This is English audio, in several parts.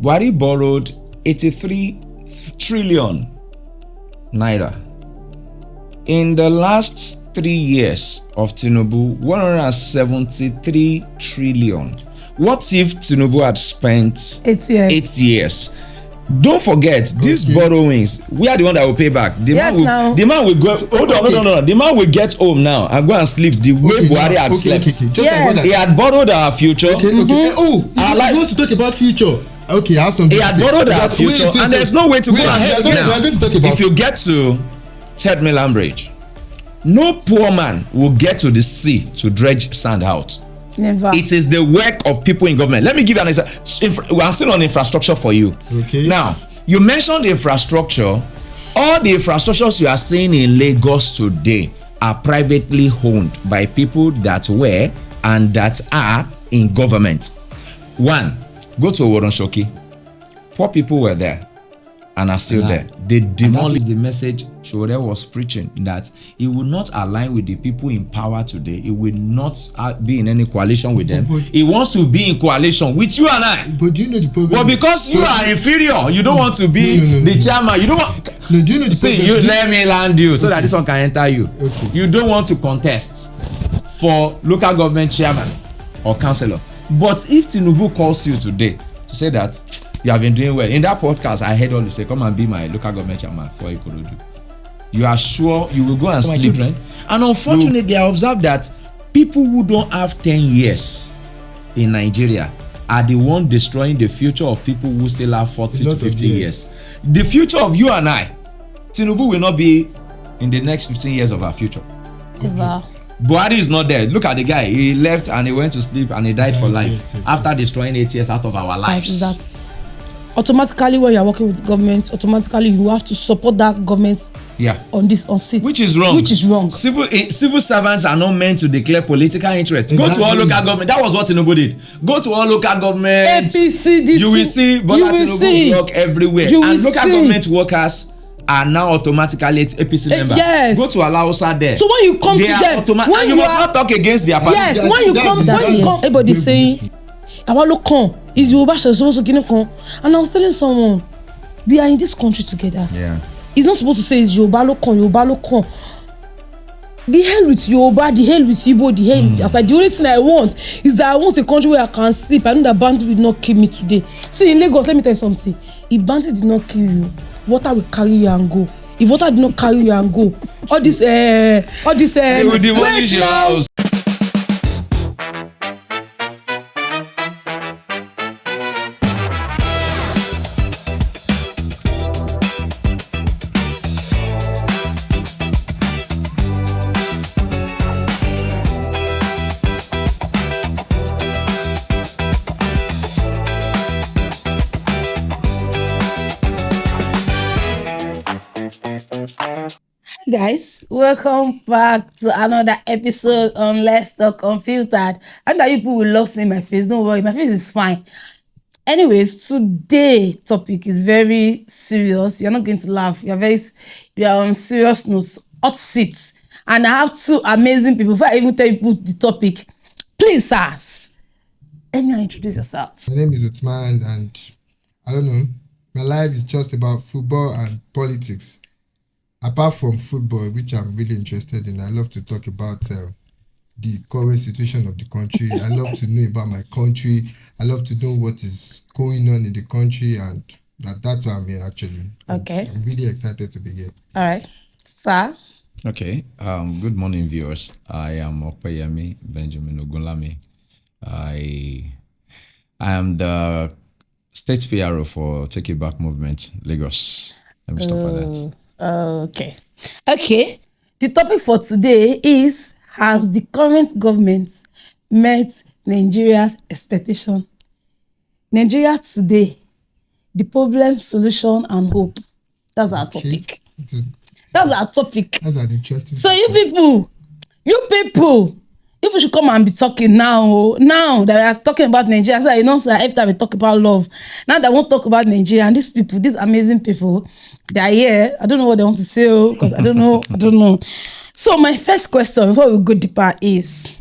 Buhari borrowed 83 trillion naira. In the last 3 years of Tinubu, 173 trillion. What if Tinubu had spent 8 years? 8 years? Don't forget, these borrowings, we are the one that will pay back. The man will go. Hold on. The man will get home now and go and sleep the way Buhari had slept. Yes. He had borrowed our future. Okay. Oh, you want to talk about future? Okay, I have some. He had borrowed our future, and there's no way to go ahead now. We are going to talk about. If you get to Third Mainland Bridge, no poor man will get to the sea to dredge sand out. Never. It is the work of people in government. Let me give you an example. I'm still on infrastructure for you. Okay. Now, you mentioned infrastructure. All the infrastructures you are seeing in Lagos today are privately owned by people that were and that are in government. One, go to Oworonshoki. Poor people were there and are still there. They demolished the message Showore was preaching, that he will not align with the people in power today. He will not be in any coalition with them. He wants to be in coalition with you and I. But do you know the problem? But because you are inferior, you don't want to be the chairman. You don't want. No, do you know the see, problem? let me land you so that this one can enter you. Okay. You don't want to contest for local government chairman or councillor. But if Tinubu calls you today to say that you have been doing well, in that podcast I heard all you say, come and be my local government chairman for Ikorodu. You are sure you will go and sleep, right? And unfortunately, I observed that people who don't have 10 years in Nigeria are the one destroying the future of people who still have 40 to 50 years. The future of you and I, Tinubu will not be in the next 15 years of our future. Ever. Buhari is not there. Look at the guy. He left and he went to sleep and he died for life after destroying 8 years out of our lives. Automatically, when you are working with government, automatically you have to support that government. On seat. Which is wrong. Civil servants are not meant to declare political interest. Go to all local government. That was what Tinubu did. Go to all local government. APC, DC. You will see Bola Tinubu work everywhere. And local government workers are now automatically APC members. Yes. Go to Alausa there. So when you come to them, and you must not talk against their party. Yes, when you come, everybody saying, "Our local is Yoruba supposed to get come." And I was telling someone, we are in this country together. Yeah. It's not supposed to say it's Yoruba local. The hell with Yoruba, the hell with Igbo, the hell with us. Like, the only thing I want is that I want a country where I can sleep. I know that bandit will not kill me today. See, in Lagos, let me tell you something. If bandit did not kill you, water will carry you and go. If water did not carry you and go, all this they will demolish your house. Guys, welcome back to another episode on Letstalkunfiltered. I know people will love seeing my face. Don't worry, my face is fine. Anyways, today's topic is very serious. You're not going to laugh. You are on serious notes, hot seats. And I have two amazing people. Before I even tell you the topic, please, sirs, let me introduce yourself. My name is Uthman, and I don't know, my life is just about football and politics. Apart from football, which I'm really interested in, I love to talk about the current situation of the country. I love to know about my country. I love to know what is going on in the country, and that's why I'm here, actually. Okay. I'm really excited to be here. All right. Sir? Okay. Good morning, viewers. I am Yemi Benjamin Ogunlami. I am the state PRO for Take It Back Movement, Lagos. Let me stop at that. Okay. The topic for today is, has the current government met Nigeria's expectation? Nigeria today, the problem, solution, and hope. That's our topic. That's our topic. That's an interesting. So you people should come and be talking now. Now that we are talking about Nigeria, so you know, sir, every time we talk about love, now they won't talk about Nigeria, and these people, these amazing people, they are here. I don't know what they want to say, because I don't know. So my first question before we go deeper is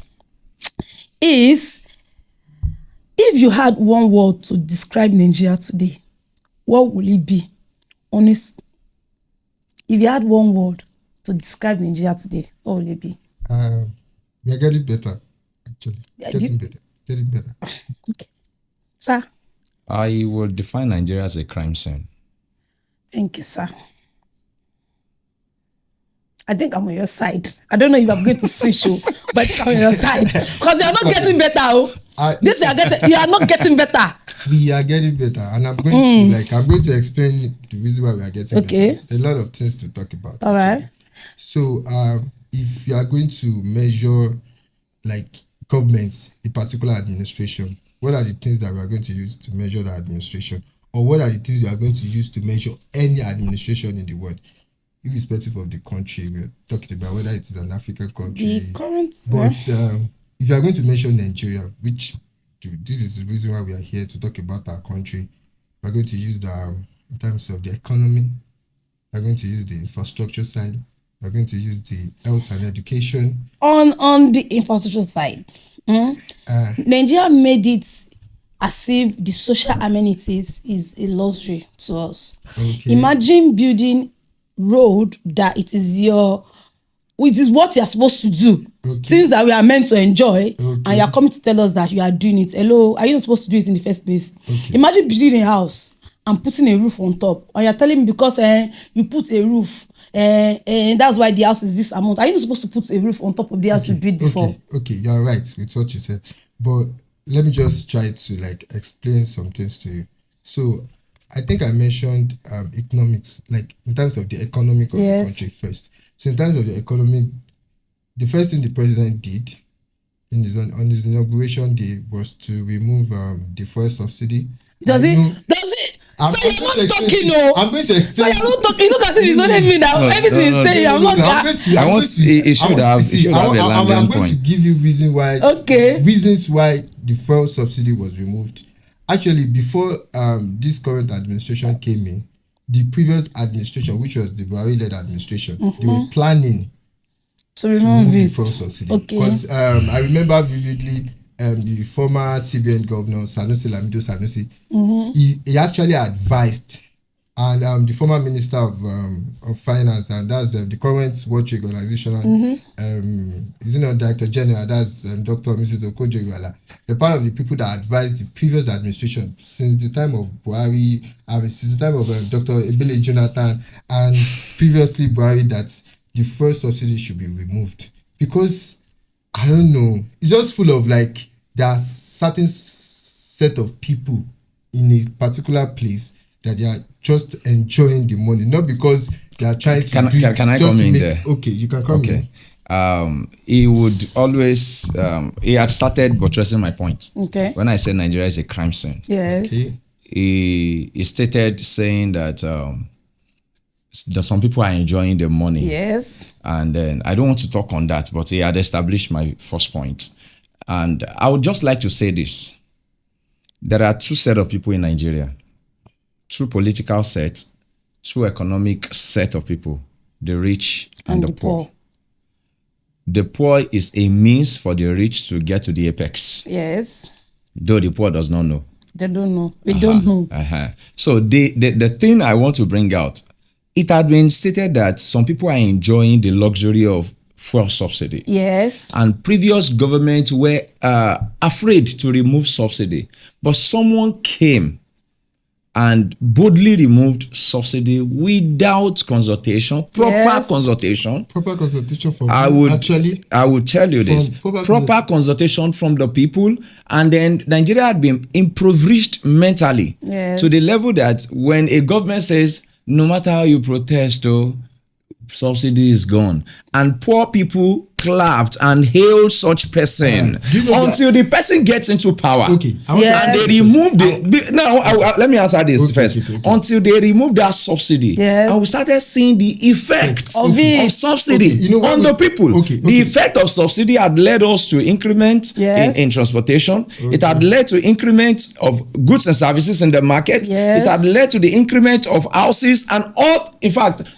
If you had one word to describe Nigeria today, what will it be? Honest. If you had one word to describe Nigeria today, what will it be? We are getting better, actually. Yeah, Getting better. Okay. Sir? I will define Nigeria as a crime scene. Thank you, sir. I think I'm on your side. I don't know if I'm going to switch you, but I'm on your side. Because you are not getting better. You are not getting better. We are getting better, and I'm going to explain the reason why we are getting better. A lot of things to talk about. All right. So, if you are going to measure governments, a particular administration, what are the things that we are going to use to measure the administration, or what are the things we are going to use to measure any administration in the world, irrespective of the country we're talking about, whether it is an African country. The current. But if you are going to mention Nigeria, which this is the reason why we are here to talk about our country, we're going to use the in terms of the economy, we're going to use the infrastructure side, we're going to use the health and education. On the infrastructure side, Nigeria made it as if the social amenities is a luxury to us. Okay. Imagine building road that it is what you are supposed to do. Okay. Things that we are meant to enjoy, and you are coming to tell us that you are doing it. Hello, are you not supposed to do it in the first place? Okay. Imagine building a house and putting a roof on top, and you're telling me because you put a roof and that's why the house is this amount. Are you not supposed to put a roof on top of the house you built before? Okay, you're right with what you said, but let me just try to explain some things to you. So I think I mentioned economics, in terms of the economic of the country first. So in terms of the economy, the first thing the president did on his inauguration day was to remove the fuel subsidy. Does it? I'm going to explain. So you're not talking. Look as if it's not even now. Everything is saying I'm not. I'm going to give you reasons why the fuel subsidy was removed. Actually, before this current administration came in, the previous administration, which was the Buhari-led administration, they were planning to remove the fuel subsidy. Because I remember vividly the former CBN governor, Sanusi Lamido Sanusi, he actually advised, and the former minister of finance, and that's the current World Trade Organization, is not Director General, that's Dr. Mrs. Okoje-Iweala. They're part of the people that advised the previous administration since the time of Buhari, since the time of Dr. Ebele Jonathan, and previously Buhari, that the fuel subsidy should be removed. Because, I don't know, it's just full of there are certain set of people in a particular place that they are just enjoying the money, not because they are trying to do it. Can I come in there? Okay, you can come in. He would always, he had started buttressing my point. Okay. When I said Nigeria is a crime scene. Yes. Okay. He stated saying that some people are enjoying the money. Yes. And then I don't want to talk on that, but he had established my first point. And I would just like to say this. There are two sets of people in Nigeria. Two political sets, two economic set of people. The rich and the poor. The poor is a means for the rich to get to the apex. Yes. Though the poor does not know. They don't know. We don't know. So the thing I want to bring out, it had been stated that some people are enjoying the luxury of fuel subsidy. Yes. And previous governments were afraid to remove subsidy. But someone came and boldly removed subsidy without consultation, proper consultation. Proper consultation from I would tell you this. Proper consultation from the people, and then Nigeria had been impoverished mentally to the level that when a government says, no matter how you protest, subsidy is gone, and poor people clapped and hailed such person until the person gets into power. Okay. And they remove let me answer this first. Okay. Until they remove that subsidy, and we started seeing the effect of subsidy on the people. The effect of subsidy had led us to increment in transportation. It had led to increment of goods and services in the market. It had led to the increment of houses, and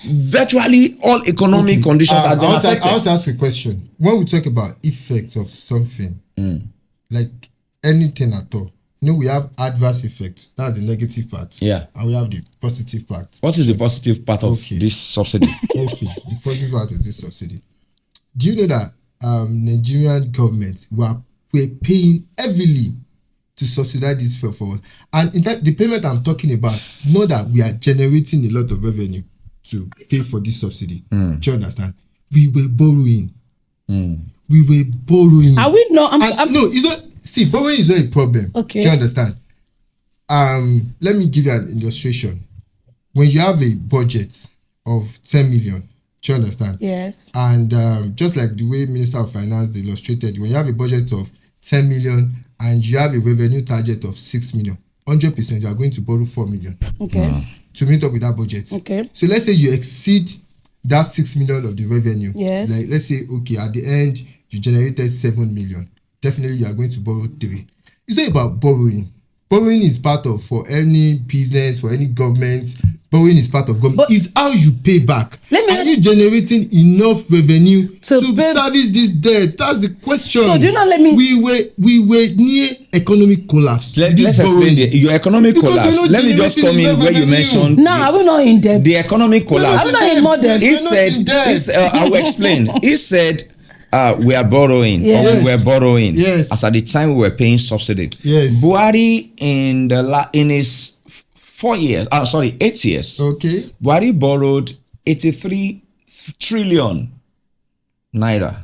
virtually all economic conditions had been affected. I want to ask a question. When we talk about effects of something, like anything at all, we have adverse effects. That's the negative part. Yeah. And we have the positive part. What is the positive part of this subsidy? Okay, the positive part of this subsidy. Do you know that Nigerian government were paying heavily to subsidize this fuel for us? And in fact, the payment I'm talking about, know that we are generating a lot of revenue to pay for this subsidy. Do you understand? We were borrowing. We were borrowing. Are we not? No, it's not. See, borrowing is not a problem. Okay. Do you understand? Let me give you an illustration. When you have a budget of 10 million, do you understand? Yes. And just like the way Minister of Finance illustrated, when you have a budget of 10 million and you have a revenue target of 6 million, 100% you are going to borrow 4 million. Okay. To meet up with that budget. Okay. So let's say you exceed that 6 million of the revenue. Yes. Like let's say, okay, at the end you generated 7 million. Definitely you are going to borrow 3. It's not about borrowing. Borrowing is part of, for any business, for any government, borrowing is part of government. But it's how you pay back. Are you generating enough revenue to pay, service this debt? That's the question. So do you not let me? We were near economic collapse. Let's explain your economic collapse. Let me just come in where you mentioned. No, are we not in debt? The economic collapse. Are we not in more debt? He said, I will explain. He said, we are borrowing, or we were borrowing. Yes. As at the time we were paying subsidy. Yes. Buhari in his 8 years. Okay. Buhari borrowed 83 trillion naira.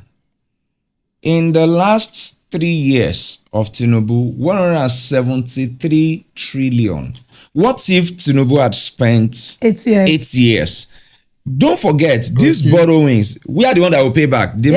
In the last 3 years of Tinubu, 173 trillion. What if Tinubu had spent 8 years? 8 years? Don't forget, these borrowings, we are the one that will pay back. The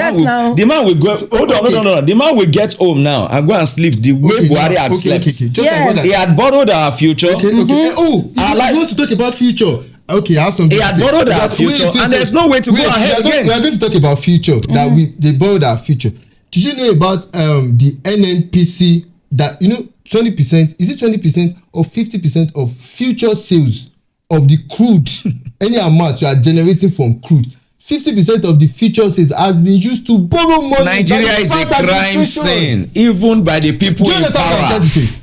man will go. Hold on, no. The man will get home now and go and sleep the way Buhari had slept. Just like he had borrowed our future. Okay. Oh, you want to talk about future? Okay, I have something. He had borrowed our future, and there's no way to go ahead again. We are going to talk about future. That they borrowed our future. Did you know about the NNPC? That 20%, is it 20% or 50% of future sales of the crude, any amount you are generating from crude, 50% of the future sales has been used to borrow money. Nigeria is a crime scene, even by the people in power.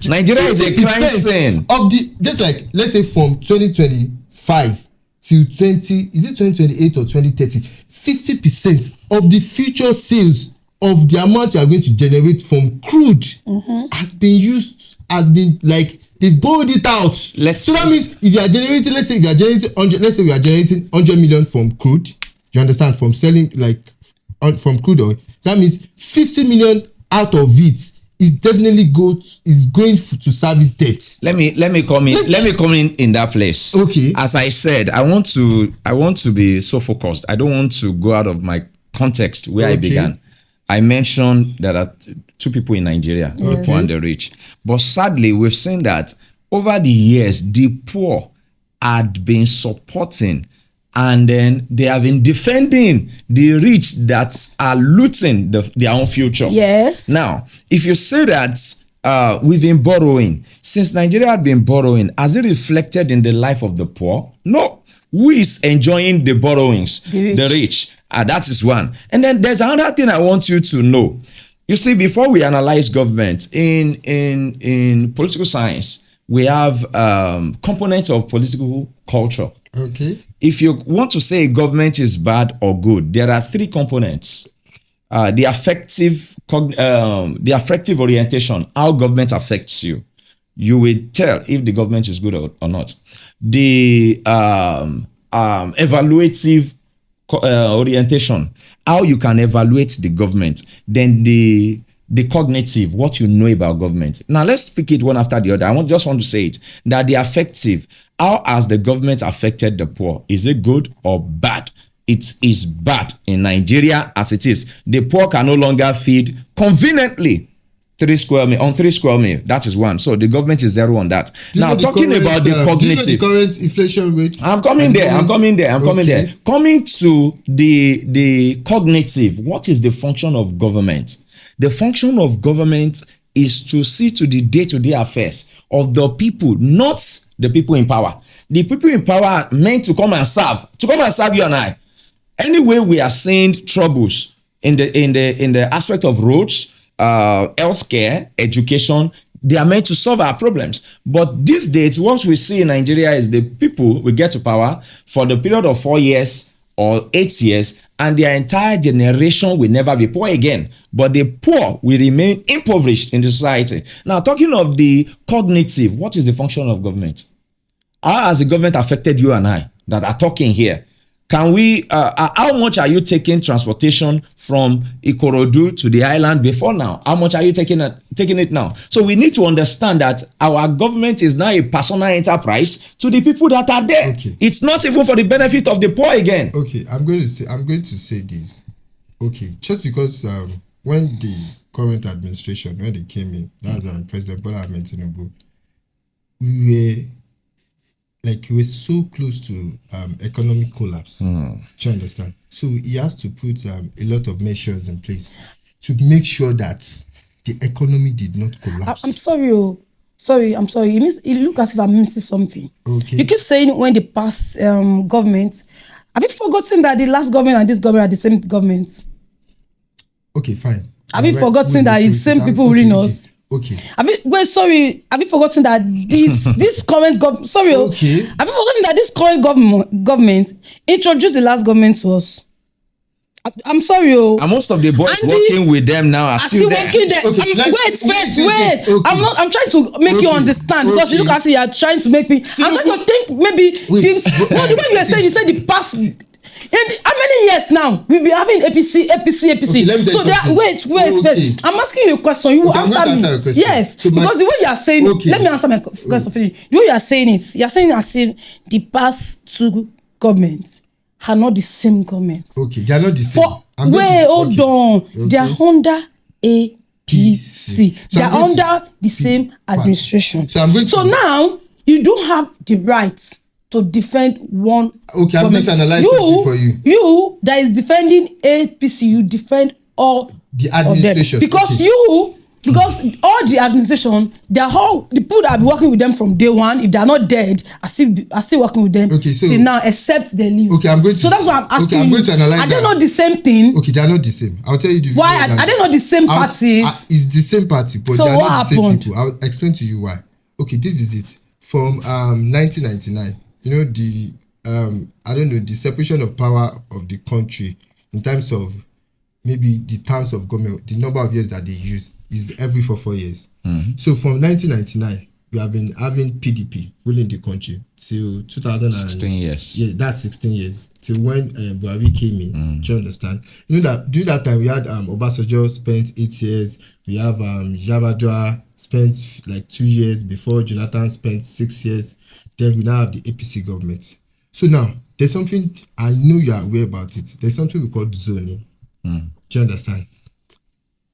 Nigeria is a crime scene. Of the, just like, let's say from 2025 till 2028 or 2030, 50% of the future sales of the amount you are going to generate from crude has been like, they've borrowed it out. So that means if you are generating, let's say we are generating 100 million from crude, you understand, from selling from crude oil, that means 50 million out of it is definitely going to service debt. Let me come in that place. Okay. As I said, I want to be so focused. I don't want to go out of my context where I began. I mentioned there are 2 people in Nigeria, the poor and the rich. But sadly, we've seen that over the years, the poor had been supporting, and then they have been defending the rich that are looting their own future. Yes. Now, if you say that we've been borrowing, since Nigeria had been borrowing, has it reflected in the life of the poor? No. Who is enjoying the borrowings? The rich. That is one. And then there's another thing I want you to know. You see, before we analyze government in political science, we have components of political culture. Okay. If you want to say government is bad or good, there are 3 components. The affective orientation, how government affects you. You will tell if the government is good or not. The evaluative orientation, how you can evaluate the government. Then the cognitive, what you know about government. Now let's speak it one after the other. I just want to say it, that the affective, how has the government affected the poor? Is it good or bad? It is bad in Nigeria as it is. The poor can no longer feed conveniently 3 square meal on 3 square meal. That is one. So the government is 0 on that. Now talking about the cognitive, do you know the current inflation rate? I'm coming there. Coming to the cognitive. What is the function of government? The function of government is to see to the day-to-day affairs of the people, not the people in power. The people in power are meant to come and serve you and I. Anyway, we are seeing troubles in the aspect of roads, healthcare, education. They are meant to solve our problems. But these days, what we see in Nigeria is the people will get to power for the period of 4 years or 8 years, and their entire generation will never be poor again. But the poor will remain impoverished in the society. Now, talking of the cognitive, what is the function of government? How has the government affected you and I that are talking here? Can we, how much are you taking transportation from Ikorodu to the island before now? How much are you taking it now? So we need to understand that our government is now a personal enterprise to the people that are there. Okay. It's not even for the benefit of the poor again. Okay, I'm going to say this. Okay, just because when the current administration, when they came in, that's President Bola Ahmed Tinubu, we were so close to economic collapse. Do you understand? So he has to put a lot of measures in place to make sure that the economy did not collapse. I'm sorry. I'm sorry. You look as if I'm missing something. Okay. You keep saying when the past government. Have you forgotten that the last government and this government are the same government? Okay, fine. Have you forgotten that it's same people ruling us? Okay. Have you forgotten that this current government? Sorry. Okay. Have you forgotten that this current government introduced the last government to us? I'm sorry. And most of the boys working with them now are still there. Working there. Okay, Wait. Okay. I'm trying to make you understand because you look as if you are trying to make me. I'm trying to think maybe the way you were saying, you said the past. How many years now we've been having APC? Okay, So wait. I'm asking you a question. You will answer me. Yes, so because the way you are saying, let me answer my question. The way you are saying it, you are saying as if the past two governments are not the same government. Okay, they are not the same. Hold on. Okay. They are under APC. So they are under the same administration. So now you don't have the right to defend one. Okay, I'm going to analyze something for you. You that is defending APC, you defend all the administration of them. Because all the administration, they are all the people that are working with them from day one. If they are not dead, are still working with them. Okay, so till now, except they leave. Okay, I'm going to. So that's why I'm asking. Okay, I'm going to analyze. Are they not the same thing? Okay, they are not the same. I'll tell you the reason why. Are they not the same parties? It's the same party, but so they are what not the happened? same people. I'll explain to you why. Okay, this is it. From 1999, you know the the separation of power of the country in terms of maybe the terms of government, the number of years that they use is every 4 years. So from 1999, we have been having PDP ruling the country till 2016 years. Yeah, that's 16 years till when Buhari came in. Do you understand? You know that during that time we had Obasanjo spent 8 years. We have Yar'Adua spent like 2 years before Jonathan spent 6 years. Then we now have the APC government. So now there's something I know you are aware about it. There's something we call zoning. Do you understand?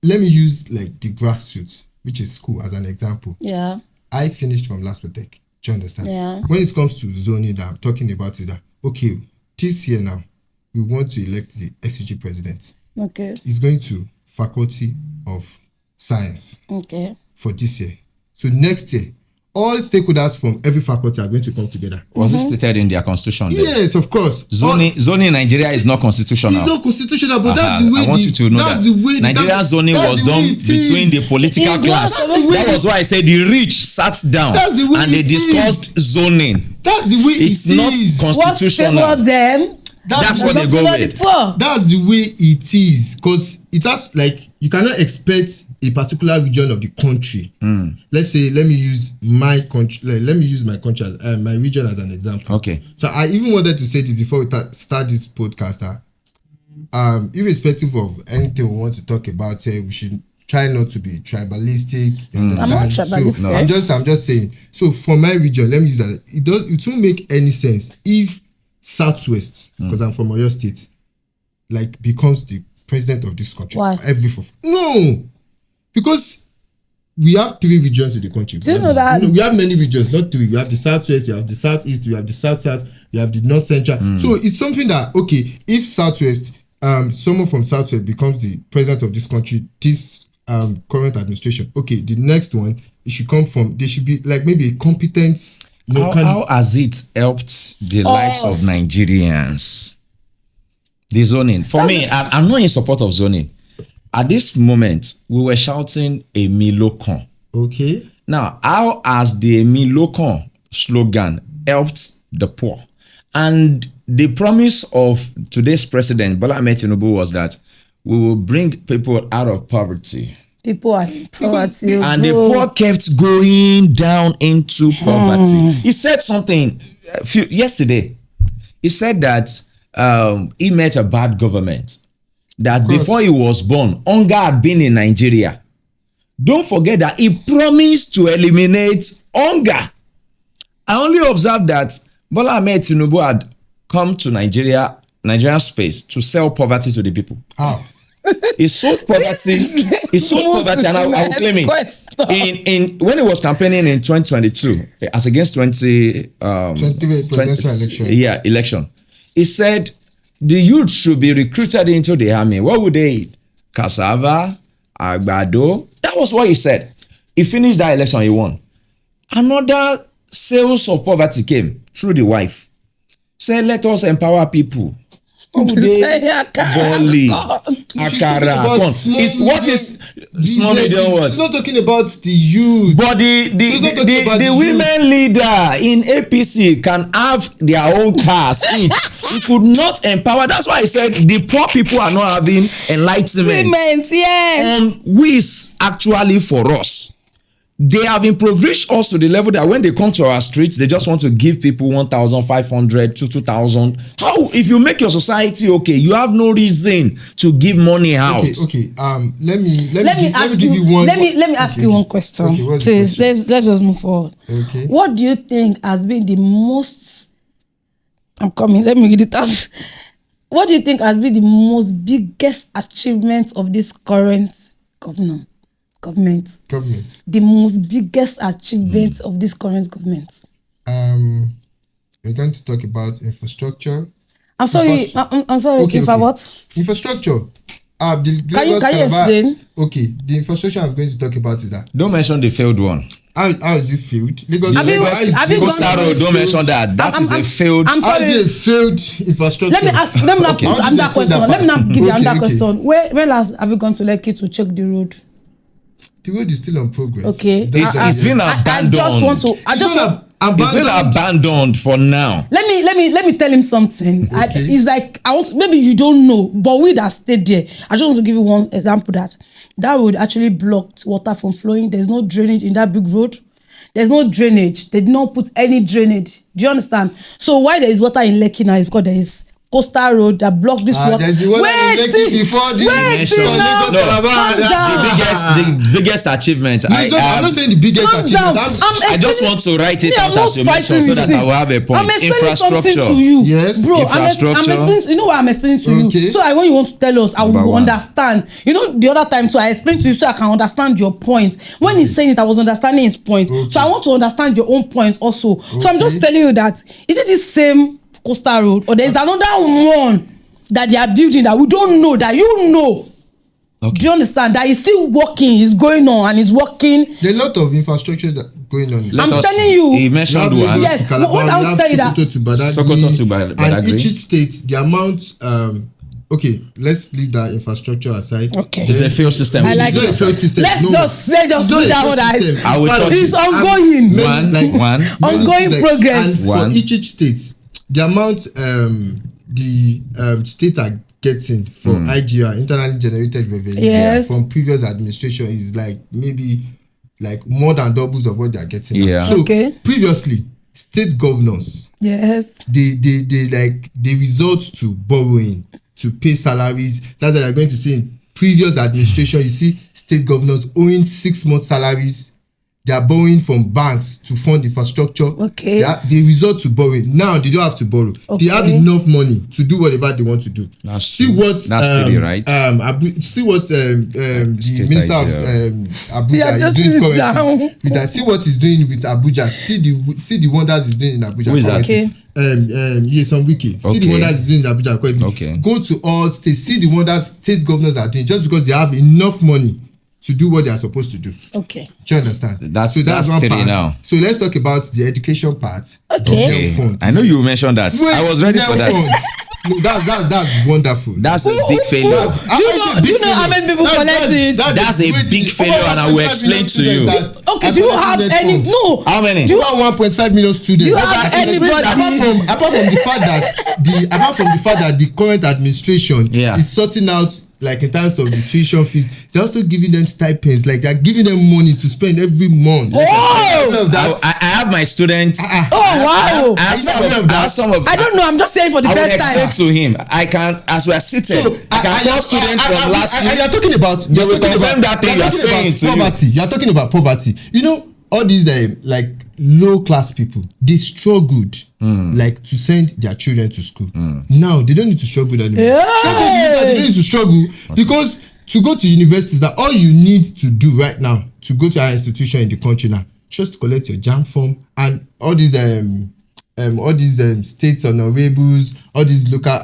Let me use like the grassroots, which is school, as an example. Yeah. I finished from Last Protect. Do you understand? Yeah. When it comes to zoning that I'm talking about is that, okay, this year now, we want to elect the SUG president. Okay. It's going to Faculty of Science. Okay. For this year. So next year, all stakeholders from every faculty are going to come together. Was it stated in their constitution? Yes, of course. Zoning in Nigeria is not constitutional. It's not constitutional, but that's the way. I want you to know that Nigerian zoning was done between the political class. That was why I said the rich sat down and they discussed zoning. That's the way it's not constitutional. What favor them? That's what they go with. That's the way it is, because it has like you cannot expect a particular region of the country. Let's say, let me use my country. Let me use my country as my region as an example. Okay. So I even wanted to say this before we start this podcast. Irrespective of anything we want to talk about here, we should try not to be tribalistic. You understand? I'm not tribalistic. So I'm just saying. So for my region, let me use that. It won't make any sense if Southwest, because I'm from Oyo State, like becomes the president of this country. Why? No, because we have 3 regions in the country. Do you know that? We have many regions, not 3. You have the Southwest, you have the Southeast, you have the South, you have the North Central. So it's something that, okay, if Southwest, someone from Southwest becomes the president of this country, this current administration, okay, the next one, it should come from, there should be like maybe a competent. How has it helped the lives of Nigerians? The zoning. For me, I'm not in support of zoning. At this moment, we were shouting a Milocon. Okay. Now, how has the Yemi Lokan slogan helped the poor? And the promise of today's president, Bola Ahmed Tinubu, was that we will bring people out of poverty. People are in poverty. And the poor kept going down into poverty. He said something yesterday. He said that he met a bad government. That before he was born, hunger had been in Nigeria. Don't forget that he promised to eliminate hunger. I only observed that Bola Ahmed Tinubu had come to Nigerian space to sell poverty to the people. How? He sold poverty. He sold poverty, and I will claim it. In when he was campaigning in 2022, as against 23 presidential election. Yeah, election. He said the youth should be recruited into the army. What would they eat? Cassava, agbado. That was what he said. He finished that election. He won. Another sales of poverty came through the wife. Said, let us empower people. What would they? Boli, akara, corn. What is small medium what? She's not talking about the youth. But the women leader in APC can have their own cars. He could not empower. That's why I said the poor people are not having enlightenment. Yes. Who is actually for us? They have impoverished us to the level that when they come to our streets, they just want to give people 1,500 to 2,000. How? If you make your society okay, you have no reason to give money out. Okay. Let me ask you one question. Okay, please, let's just move forward. Okay. What do you think has been the most? I'm coming. Let me read it out. What do you think has been the most biggest achievement of this current government? The most biggest achievement of this current government. We're going to talk about infrastructure. I'm sorry. I'm sorry. Okay. What? Infrastructure. Can you explain? Okay. The infrastructure I'm going to talk about is that. Don't mention the failed one. How is it failed? Have you gone Road, don't mention that. That is a failed. I'm sorry. How is it a failed infrastructure? Let me not put another question. Let me not give you another question. When last have you gone to Lekki to check the road? The road is still on progress. Okay. It's been abandoned. It's been abandoned for now. Let me tell him something. Okay. It's like maybe you don't know, but we that stayed there. I just want to give you one example that road actually blocked water from flowing. There's no drainage in that big road. There's no drainage. They did not put any drainage. Do you understand? So why there is water in Lekki now is because there is coastal road that block this water. There's the one before this. The biggest achievement. I'm not saying the biggest achievement. I just want to write it out as you mentioned so that I will have a point. I'm explaining Infrastructure. something to you. Yes. Bro, Infrastructure. I'm explaining, you know what I'm explaining to you. So when you want to tell us, I will understand. You know, the other time, so I explained to you so I can understand your point. When he's saying it, I was understanding his point. So I want to understand your own point also. So I'm just telling you that, is it the same coastal road or there's another one that they are building that we don't know, that you know? Okay. Do you understand that it's still working, it's going on and it's working? There's a lot of infrastructure that going on. I'm telling you. He mentioned one. Yes, but what I would tell you that Sokoto to Badagry. And each state, the amount okay, let's leave that infrastructure aside. Okay. It's a failed system. I like it. Let's just do that one. I will talk. It's ongoing. One. Ongoing progress. And for each state, the amount the state are getting for IGR, internally generated revenue, from previous administration is like maybe like more than doubles of what they are getting. Yeah. So previously, state governors, they resort to borrowing to pay salaries. That's what they're going to see in previous administration. You see state governors owing 6 months salaries. They are borrowing from banks to fund infrastructure. Okay. They resort to borrowing. Now they don't have to borrow. Okay. They have enough money to do whatever they want to do. That's see true. what right. See what the minister of Abuja is doing currently. See what he's doing with Abuja. See the wonders he's doing in Abuja. Who is that? Okay. Some wiki. See the wonders he's doing in Abuja currently. Okay. Go to all states. See the wonders state governors are doing just because they have enough money to do what they are supposed to do. Okay. Do you understand? That's one part. Now. So let's talk about the education part. Okay. I know you mentioned that. I was ready for that. No, that's wonderful. That's a big failure. Do you know how many people collect it? That's a big failure, and I will explain to you. Okay, do you have any? No. How many? Do you have 1.5 million students? Do you have anybody? Apart from the fact that the current administration is sorting out, like in terms of the tuition fees, they're also giving them stipends, like they're giving them money to spend every month. I have my students. Oh wow! I don't know. I'm just saying for the first time. I will explain to him. I can, as we are seated, I can call students from last week. You're talking about. You will confirm that thing you are saying to poverty. You're talking about poverty. You know, all these like low class people, they struggled like to send their children to school. Now they don't need to struggle anymore. They don't need to struggle because to go to universities, that all you need to do right now to go to our institution in the country now, just collect your JAMB form and all these states honorables, all these local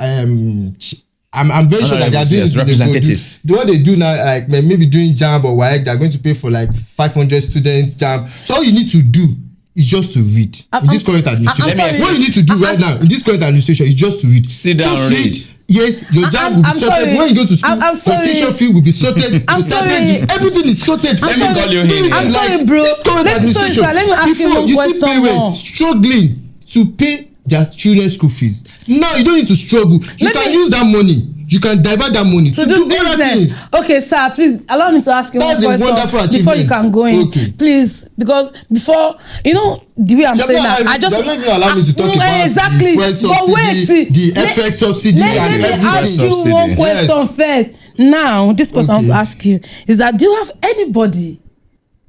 I'm very sure that they are doing representatives. What they do now, like maybe doing JAMB or WAEC, they're going to pay for like 500 students JAMB. So all you need to do is just to read in this current administration. What you need to do right now in this current administration is just to read. Sit down and read. Yes, your JAMB will be sorted. When you go to school, your tuition fee will be sorted. Everything is sorted. Let me call you here. I'm sorry, bro. This current administration, let me ask you one you question see parents struggling to pay their children's school fees. Now you don't need to struggle. You can use that money. You can divert that money to do other things. Okay, sir, please allow me to ask you one question before you can go in. Okay. Please, because before, you know, the way I'm saying that, I just... They're not even allow me to talk about exactly. the subsidy, the FX subsidy and everything. Let me ask you one question first. Now, this question I want to ask you is that do you have anybody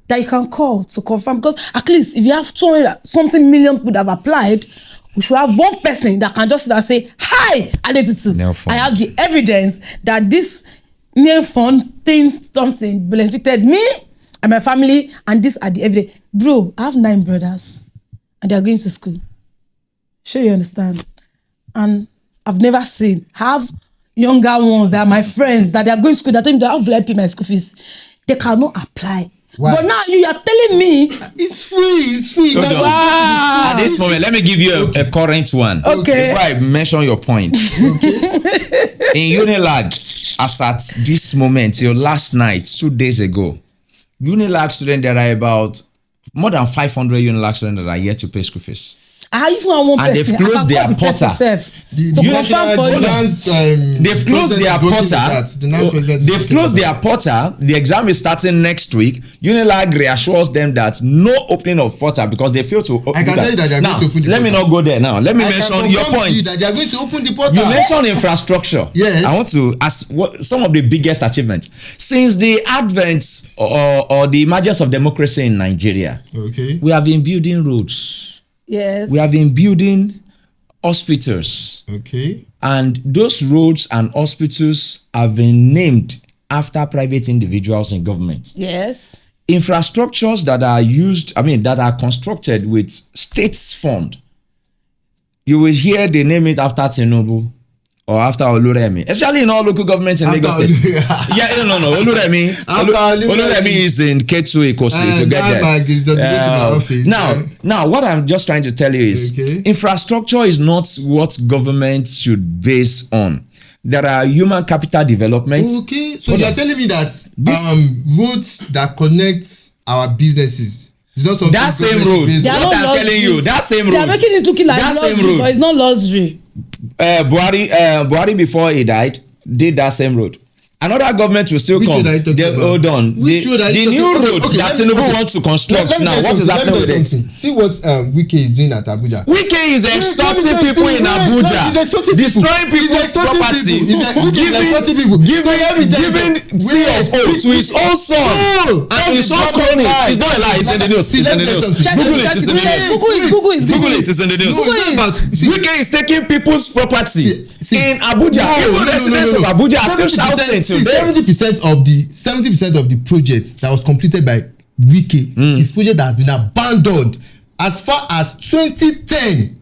that you can call to confirm? Because at least if you have 200-something million people that have applied, we should have one person that can just sit and say, hi, Adetitu, I have the evidence that this new fund things something benefited me and my family, and this are the evidence. Bro, I have 9 brothers and they are going to school. Sure you understand? And I've never seen, have younger ones that are my friends that they are going to school that think they have to pay my school fees. They cannot apply. Why? But now you are telling me it's free. At this moment, let me give you a current one. Okay. Before I mention your point. Okay. In Unilag, as at this moment, till last night, 2 days ago, Unilag students, there are about more than 500 Unilag students that are yet to pay school fees. Even one and they've closed their portal. They've closed their portal. They've closed their portal. The exam is starting next week. Unilag reassures them that no opening of portal because they fail to open. I can tell you that they are going to open the portal. Let me not go there now. Let me mention your points. That they are going to open the portal. You mentioned infrastructure. Yes. I want to ask what some of the biggest achievements since the advent or the emergence of democracy in Nigeria. Okay. We have been building roads. Yes. We have been building hospitals. Okay. And those roads and hospitals have been named after private individuals in government. Yes. Infrastructures that are used, that are constructed with states fund. You will hear they name it after Tinubu or after Oluremi, especially in all local governments in Lagos State. No. Oluremi is in K2 Ikosi. If you get there. Now, what I'm just trying to tell you is infrastructure is not what government should base on. There are human capital development. Okay, so you're telling me that roads that connect our businesses. It's not something that same road. What I'm telling you, that same road. They are making it looking like luxury, but it's not luxury. Buhari before he died did that same road. Another government will still come. Hold on. The new road that Tinubu wants to construct now. What is happening with it? See what Wike is doing at Abuja. Wike is extorting people in Abuja, destroying people's property, giving CFO to his own son and his own cronies. It's not a lie. It's in the news. Google it. It's in the news. Google it. It's in the news. Wike is taking people's property in Abuja. Even residents of Abuja are still shouting. 70% of the project that was completed by Wike is project that has been abandoned as far as 2010.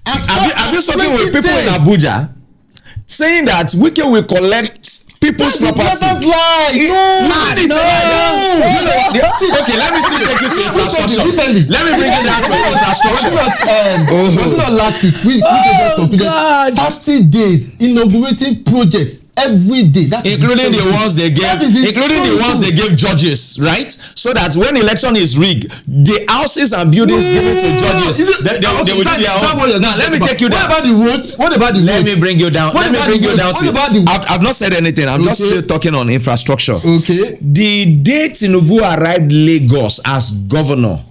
Have you spoken with people in Abuja saying that Wike will collect people's property. That's lie. Okay, let me see take you to infrastructure. Recently, Let me bring it down to infrastructure. Was it not last week? We just completed 30 days inaugurating projects every day. Including the ones they gave judges, right? So that when election is rigged, the houses and buildings given to judges, they will do their own. Now let me take you down. What about the roads? Let me bring you down. I've not said anything. I'm just still talking on infrastructure. Okay. The day Tinubu arrived Lagos as governor,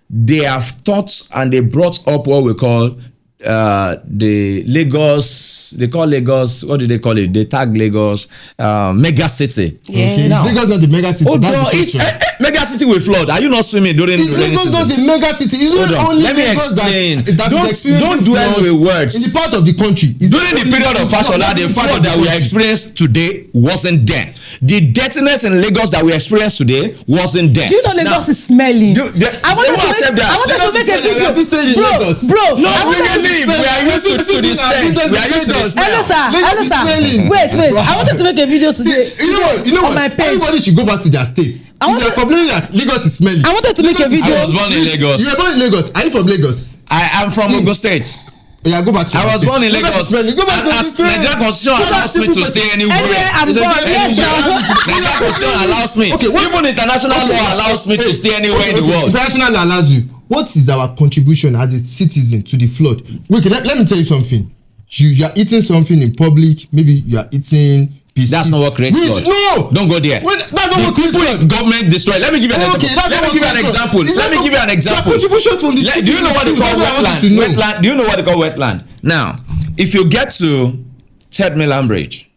they have thought and they brought up what we call the Lagos. They call Lagos, what do they call it? They tag Lagos mega city. Yeah. Now, Lagos not the mega city. It's mega city will flood. Are you not swimming during the rainy season? Lagos not the mega city. It's not only Let me Lagos explain. that Don't dwell with words. in the part of the country. During the period of Fashola, the flood that we experienced today wasn't there. The dirtiness in Lagos that we experienced today wasn't there. Do you know Lagos is smelling? I wanted to make a video. Bro, we are used to this stage. We are used to this. Hello sir. Wait. I wanted to make a video today. You know what? On my page. Everybody should go back to their states. If they are complaining that Lagos is smelling. I wanted to make a video. I was born in Lagos. You were born in Lagos. Are you from Lagos? I am from Ogun State. Yeah, go back to I was born in Lagos. Go back to as Nigerian Constitution allows me to stay anywhere. I'm born. Yes, Nigerian Constitution allows me. Okay, even international law allows me to stay anywhere in the world. International law allows you. What is our contribution as a citizen to the flood? Wait, let me tell you something. You are eating something in public. Maybe you are eating biscuits. That's not what creates flood. No, don't go there. That's not what creates flood. Government destroy. Let me give you an example. Let me give you an example. Contributions from the do you know what they call wetland? Do you know what they call wetland? Now, if you get to Third Mainland Bridge,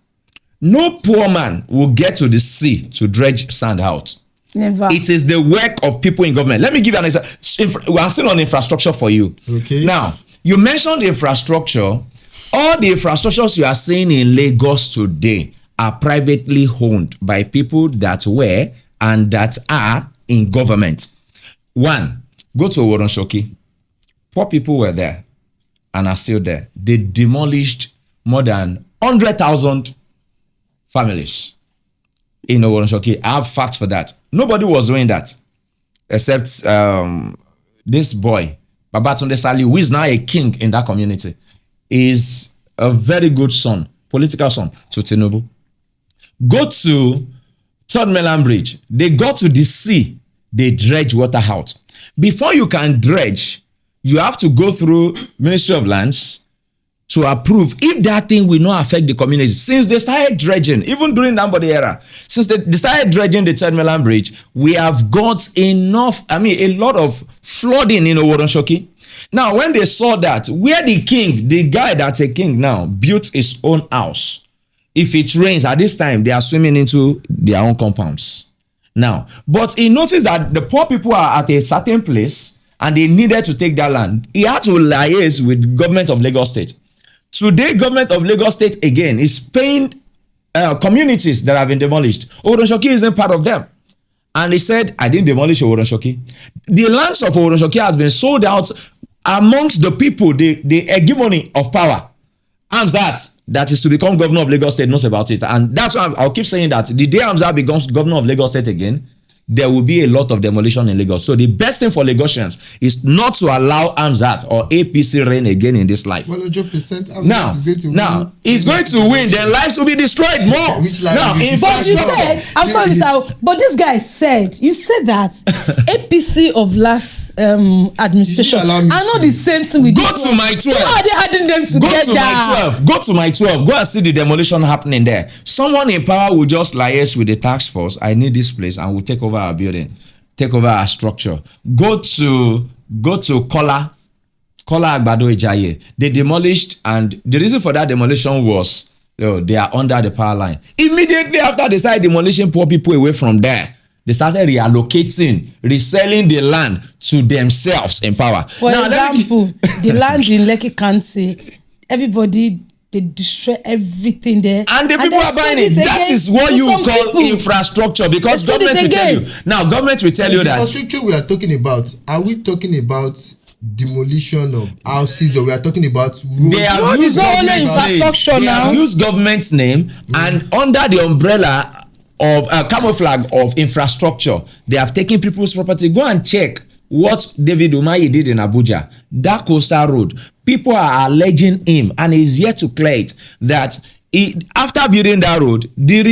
no poor man will get to the sea to dredge sand out. Never. It is the work of people in government. Let me give you an example. I'm still on infrastructure for you. Okay. Now, you mentioned infrastructure. All the infrastructures you are seeing in Lagos today are privately owned by people that were and that are in government. One, go to Oronshoki. Poor people were there and are still there. They demolished more than 100,000 families in Oronshoki. I have facts for that. Nobody was doing that except this boy, Babatunde Sali, who is now a king in that community, is a very good son, political son to Tinubu. Go to Third Mainland Bridge. They go to the sea. They dredge water out. Before you can dredge, you have to go through Ministry of Lands to approve if that thing will not affect the community. Since they started dredging, even during the Ambode era, since they started dredging the Third Mainland Bridge, we have got a lot of flooding in Oronshoki. Now, when they saw that, where the guy that's a king now, built his own house, if it rains at this time, they are swimming into their own compounds. Now, but he noticed that the poor people are at a certain place and they needed to take that land. He had to liaise with government of Lagos State. Today, government of Lagos State again is paying communities that have been demolished. Oronshoki isn't part of them. And he said, I didn't demolish Oronshoki. The lands of Oronshoki has been sold out amongst the people, the hegemony of power. Hamzat, that is to become governor of Lagos State, knows about it. And that's why I'll keep saying that the day Hamzat becomes governor of Lagos State again, there will be a lot of demolition in Lagos. So the best thing for Lagosians is not to allow Hamzat or APC reign again in this life. 100%. Now, he's going to win. Then lives will be destroyed more. But you said, I'm sorry, Mr. But this guy said, you said that APC of last administration are not the same thing with Go to my 12. So how are they adding them together? Go to my 12. Go and see the demolition happening there. Someone in power will just liaise with the task force. I need this place, and will take over our building, take over our structure. Go to Kola Agbado Ijaye. They demolished, and the reason for that demolition was they are under the power line. Immediately after they started demolishing poor people away from there, they started reallocating, reselling the land to themselves in power. For example, the land in Lekki County, everybody, they destroy everything there. And the people are buying it. That is what you call infrastructure, because government will tell you. Now, government will tell you that. The infrastructure we are talking about, are we talking about demolition of houses, or we are talking about roads. They have Road used is not only government infrastructure name. They now. have used government name and under the umbrella of camouflage of infrastructure, they have taken people's property. Go and check what David Umahi did in Abuja. That coastal road, people are alleging him, and he's yet to clear it, that after building that road, the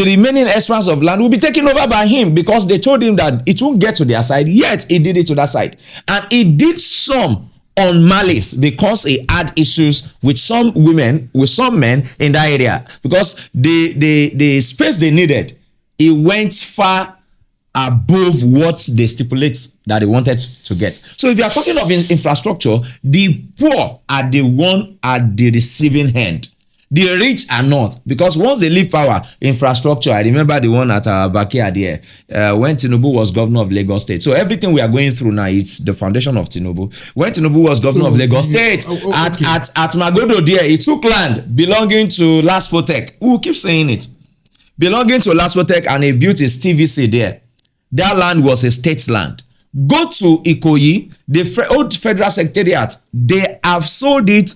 remaining expanse of land will be taken over by him, because they told him that it won't get to their side, yet he did it to that side. And he did some on malice, because he had issues with some women, with some men in that area, because the space they needed, he went far above what they stipulate that they wanted to get. So if you are talking of infrastructure, the poor are the one at the receiving end. The rich are not, because once they leave power, infrastructure, I remember the one at our backyard there, when Tinubu was governor of Lagos State. So everything we are going through now, it's the foundation of Tinubu. When Tinubu was governor of Lagos State, at Magodo there, he took land belonging to Lastpotech. Who keep saying it? Belonging to Lastpotech, and he built his TVC there. That land was a state land. Go to Ikoyi, the old federal secretariat, they have sold it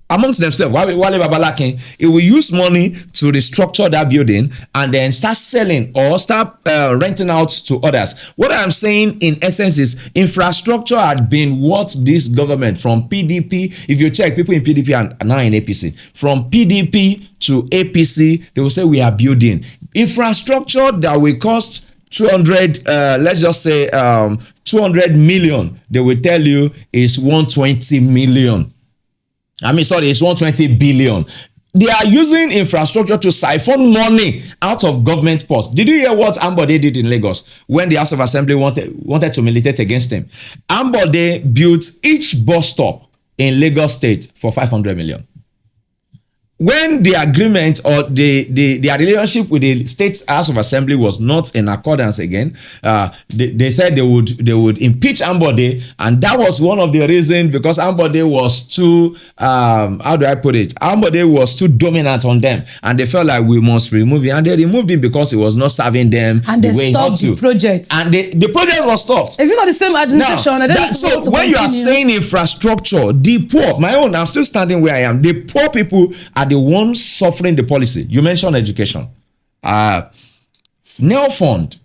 amongst themselves. Wale Babalakin, it will use money to restructure that building and then start selling or start renting out to others. What I'm saying in essence is infrastructure had been what this government, from PDP, if you check people in PDP and now in APC, from PDP to APC, they will say we are building infrastructure that will cost 200, let's just say 200 million. They will tell you is 120 million. It's 120 billion. They are using infrastructure to siphon money out of government purse. Did you hear what Ambode did in Lagos when the House of Assembly wanted to militate against him? Ambode built each bus stop in Lagos State for 500 million. When the agreement or their relationship with the State House of Assembly was not in accordance again, they said they would impeach Ambode, and that was one of the reasons, because Ambode was too Ambode was too dominant on them, and they felt like we must remove him, and they removed him because he was not serving them and the way he had to. the project, and the project was stopped. Is it not the same administration? Now, so when you are saying infrastructure, the poor, I'm still standing where I am. The poor people are the ones suffering the policy. You mentioned education. Neo Fund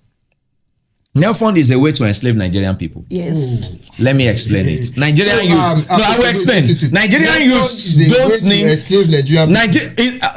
is a way to enslave Nigerian people. Yes. Let me explain it. Nigerian youths. I will explain. Nigerian youths don't need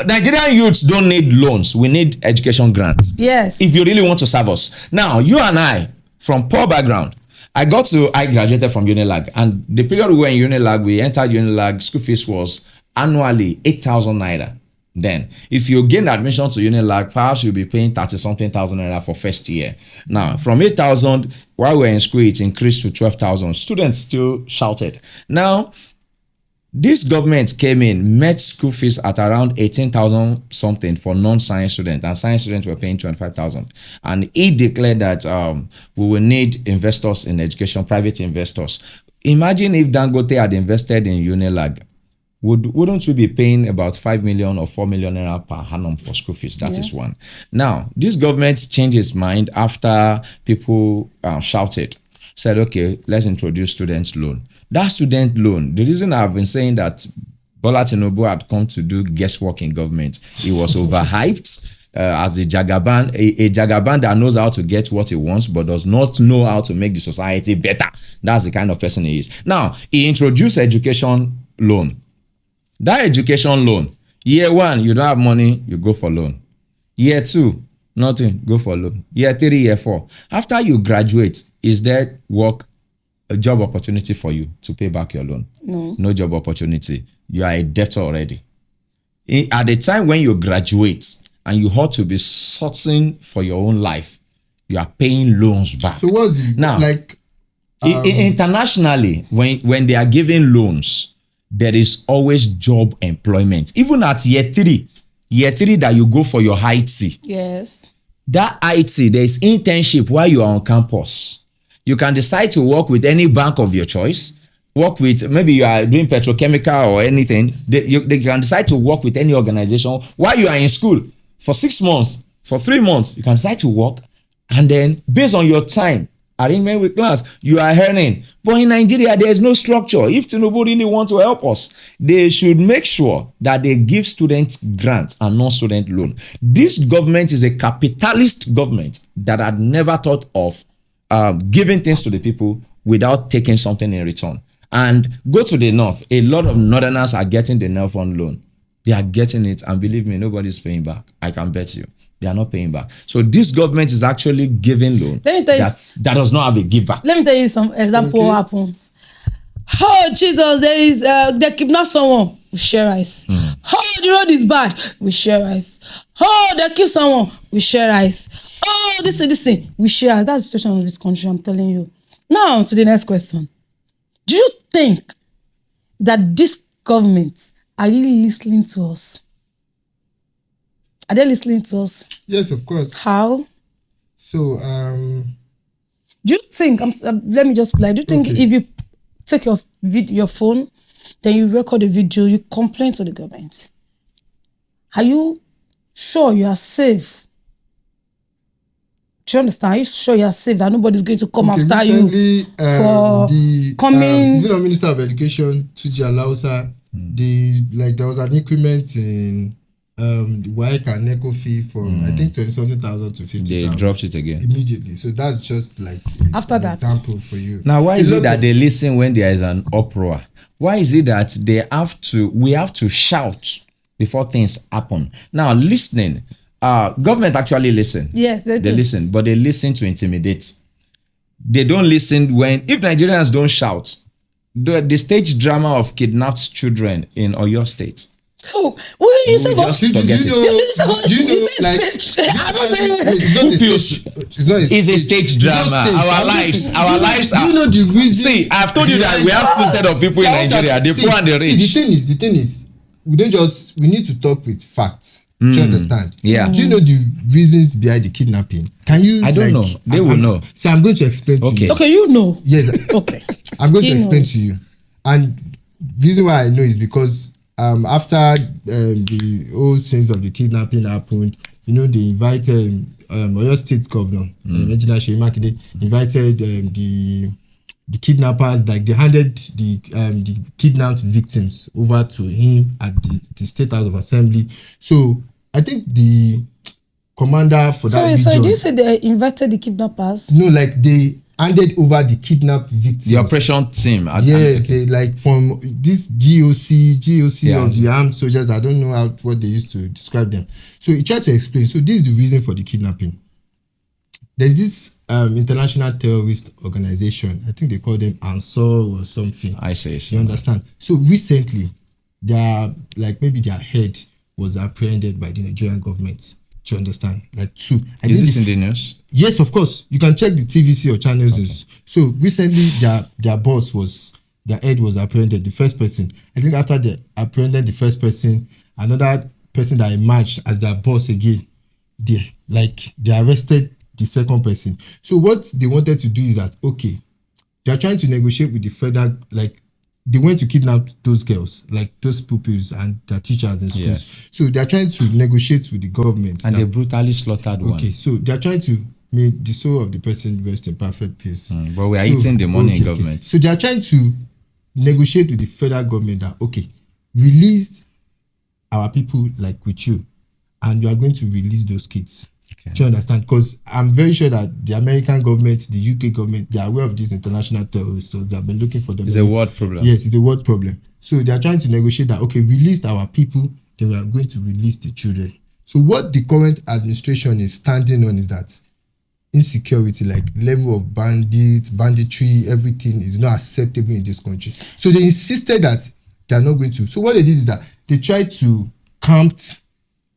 Nigerian youths don't need loans. We need education grants. Yes. If you really want to serve us. Now, you and I, from poor background, I graduated from Unilag, and the period we were in Unilag, we entered Unilag, school fees was annually 8,000 naira. Then, if you gain admission to Unilag, perhaps you'll be paying 30-something thousand naira for first year. Now, from 8,000, while we're in school, it increased to 12,000. Students still shouted. Now, this government came in, met school fees at around 18,000 something for non-science students, and science students were paying 25,000. And he declared that we will need investors in education, private investors. Imagine if Dangote had invested in Unilag. Wouldn't we be paying about 5 million or 4 million naira per annum for school fees? That is one. Now, this government changed its mind after people shouted, said, okay, let's introduce student loan. That student loan, the reason I've been saying that Bola Tinubu had come to do guesswork in government, he was overhyped as a Jagaban, a Jagaban that knows how to get what he wants but does not know how to make the society better. That's the kind of person he is. Now, he introduced education loan. That education loan, year 1, you don't have money, you go for loan. Year 2, nothing, go for loan. Year 3, year 4. After you graduate, is there a job opportunity for you to pay back your loan? No. No job opportunity. You are a debtor already. At the time when you graduate and you ought to be searching for your own life, you are paying loans back. So what's the, now, internationally, when they are giving loans, there is always job employment. Even at year 3 that you go for your IT. Yes. That IT, there is internship while you are on campus. You can decide to work with any bank of your choice. Work with, maybe you are doing petrochemical or anything. They can decide to work with any organization while you are in school. For 6 months, for 3 months, you can decide to work. And then based on your time, arrangement with class, you are earning. But in Nigeria, there is no structure. If Tinubu really want to help us, they should make sure that they give students grants and non-student loan. This government is a capitalist government that had never thought of giving things to the people without taking something in return. And go to the north. A lot of northerners are getting the NELFund loan. They are getting it, and believe me, nobody's paying back. I can bet you. They are not paying back. So this government is actually giving loan that does not have a give back. Let me tell you some example what happens. Oh Jesus, they kidnap someone, we share rice. Oh, the road is bad, we share rice. Oh, they kill someone, we share rice. Oh, this thing, we share rice. That's the situation of this country, I'm telling you. Now to the next question. Do you think that this government are really listening to us? Are they listening to us? Yes, of course. How? So, do you think? Let me just play. Do you think if you take your phone, then you record a video, you complain to the government? Are you sure you are safe? Do you understand? Are you sure you are safe that nobody's going to come after you for coming? The Minister of Education, Tuji Alausa, there was an increment in the WAEC and NECO fee from I think 20-something thousand to 50,000. They dropped it again immediately. So that's just like after an that example for you. Now, why is it that they listen when there is an uproar? Why is it that we have to shout before things happen? Now, listening, government actually listen. Yes, they do. Listen, but they listen to intimidate. They don't listen if Nigerians don't shout. The stage drama of kidnapped children in Oyo State. Oh, what you say about? Just forget it. It's a stage drama. Our lives are. You know the reason. See, I've told you that we have two set of people in Nigeria: the poor and the rich. The thing is, we need to talk with facts. Do you understand? Yeah. Do you know the reasons behind the kidnapping? Can you? I don't know. They will know. So I'm going to explain to you. Okay, you know. Yes. Okay. I'm going to explain to you, and the reason why I know is because after the whole scenes of the kidnapping happened, they invited Oyo State Governor, Engineer Seyi Makinde, invited the kidnappers, like they handed the kidnapped victims over to him at the State House of Assembly. So I think the commander for that region. Sorry, do you say they invited the kidnappers? No, like they handed over the kidnapped victims. The operation team. Yes, they like from this GOC of the armed soldiers. I don't know what they used to describe them. So he tried to explain. So this is the reason for the kidnapping. There's this international terrorist organization. I think they call them Ansar or something. I say so. You understand? So recently, maybe their head was apprehended by the Nigerian government. Do you understand? Like two. Is this in the news? Yes, of course. You can check the TVC or channels news. So recently, their head was apprehended. The first person. I think after they apprehended the first person, another person that emerged as their boss again. They arrested the second person. So what they wanted to do is that they are trying to negotiate with the federal. They went to kidnap those girls, like those pupils and their teachers in schools. Yes. So they are trying to negotiate with the government. And they brutally slaughtered one. Okay, so they are trying to make the soul of the person rest in perfect peace. But we are eating the money in government. So they are trying to negotiate with the federal government that, release our people with you, and you are going to release those kids. Okay. Do you understand? Because I'm very sure that the American government, the UK government, they are aware of these international terrorists, so they have been looking for them. It's a world problem. Yes, it's a world problem. So they are trying to negotiate that, release our people, then we are going to release the children. So what the current administration is standing on is that insecurity, level of banditry, everything is not acceptable in this country. So they insisted that they are not going to. So what they did is that they tried to camp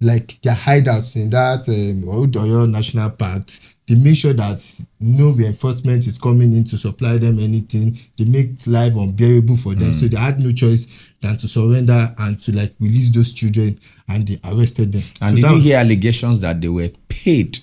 their hideouts in that Oyo National Park. They make sure that no reinforcement is coming in to supply them anything. They make life unbearable for them. So they had no choice than to surrender and to release those children, and they arrested them. And did you hear allegations that they were paid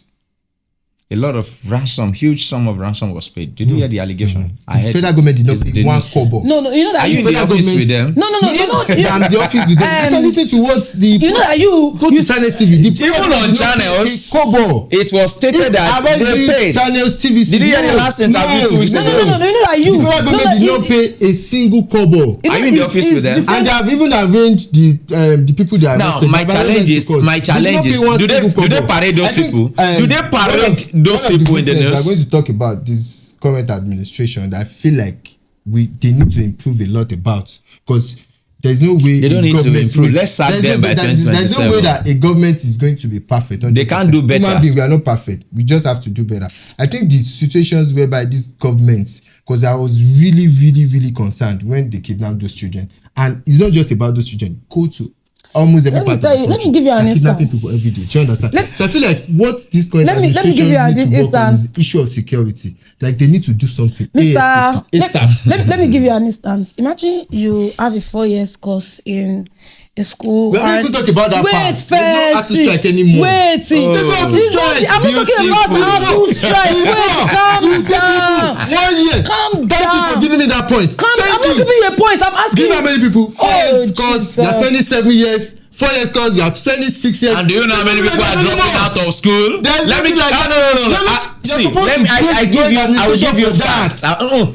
a lot of ransom, huge sum of ransom was paid. Did you hear the allegation? I heard Federal government did not the pay one news. kobo. No, you know that Are you in the Federal office government- with them? No, I'm the office with them. You can listen to what the you know that you go to Channels TV. The Even on channels, kobo. it was stated that they paid. Channels TV. Did you hear the last interview 2 weeks no, ago? you know that you The federal government did not pay a single kobo. Are you in the office with them? And they have even arranged the people they Now, arrested. my They have arranged challenge is, to court. do They did not pay one they single kobo. parade those I think, people? Do they parade those one of people in the witnesses news? We are going to talk about this current administration that I feel like they need to improve a lot about, because there's no way They don't need to improve. Let's sack them by there's no 2027. way that a government is going to be perfect. They can't do better. Human being, we are not perfect. We just have to do better. I think the situations whereby these governments, because I was really, really, really concerned when they kidnapped those children, and it's not just about those children. Go to almost every Let me part tell of the you- country. let me give you an They're kidnapping instance. people every day. Do you understand? So I feel like what this current Let me give administration you an need to work on instance. is the issue of security. Like they need to do something. Mr. ASAP. Let me give you an instance. Imagine you have a 4 years course in a school. We are not and- even talking about that wait part. There's no ASU first, strike anymore. Wait, There's no ASU It's not- strike. I'm not talking about Beautiful. ASU strike. Wait, calm down. 1 year. Calm Thank you down. for giving me that point. I'm Thank not you. giving you a point. I'm asking. Do you know how many people? 4 Oh, years course, you are Jesus. spending 7 years. 4 years course, you are spending 6 years. And do you know how many people are dropping out of school? There's Let me. nothing like No. You're See, supposed let to me. I praise give you. God I will give you for that. facts.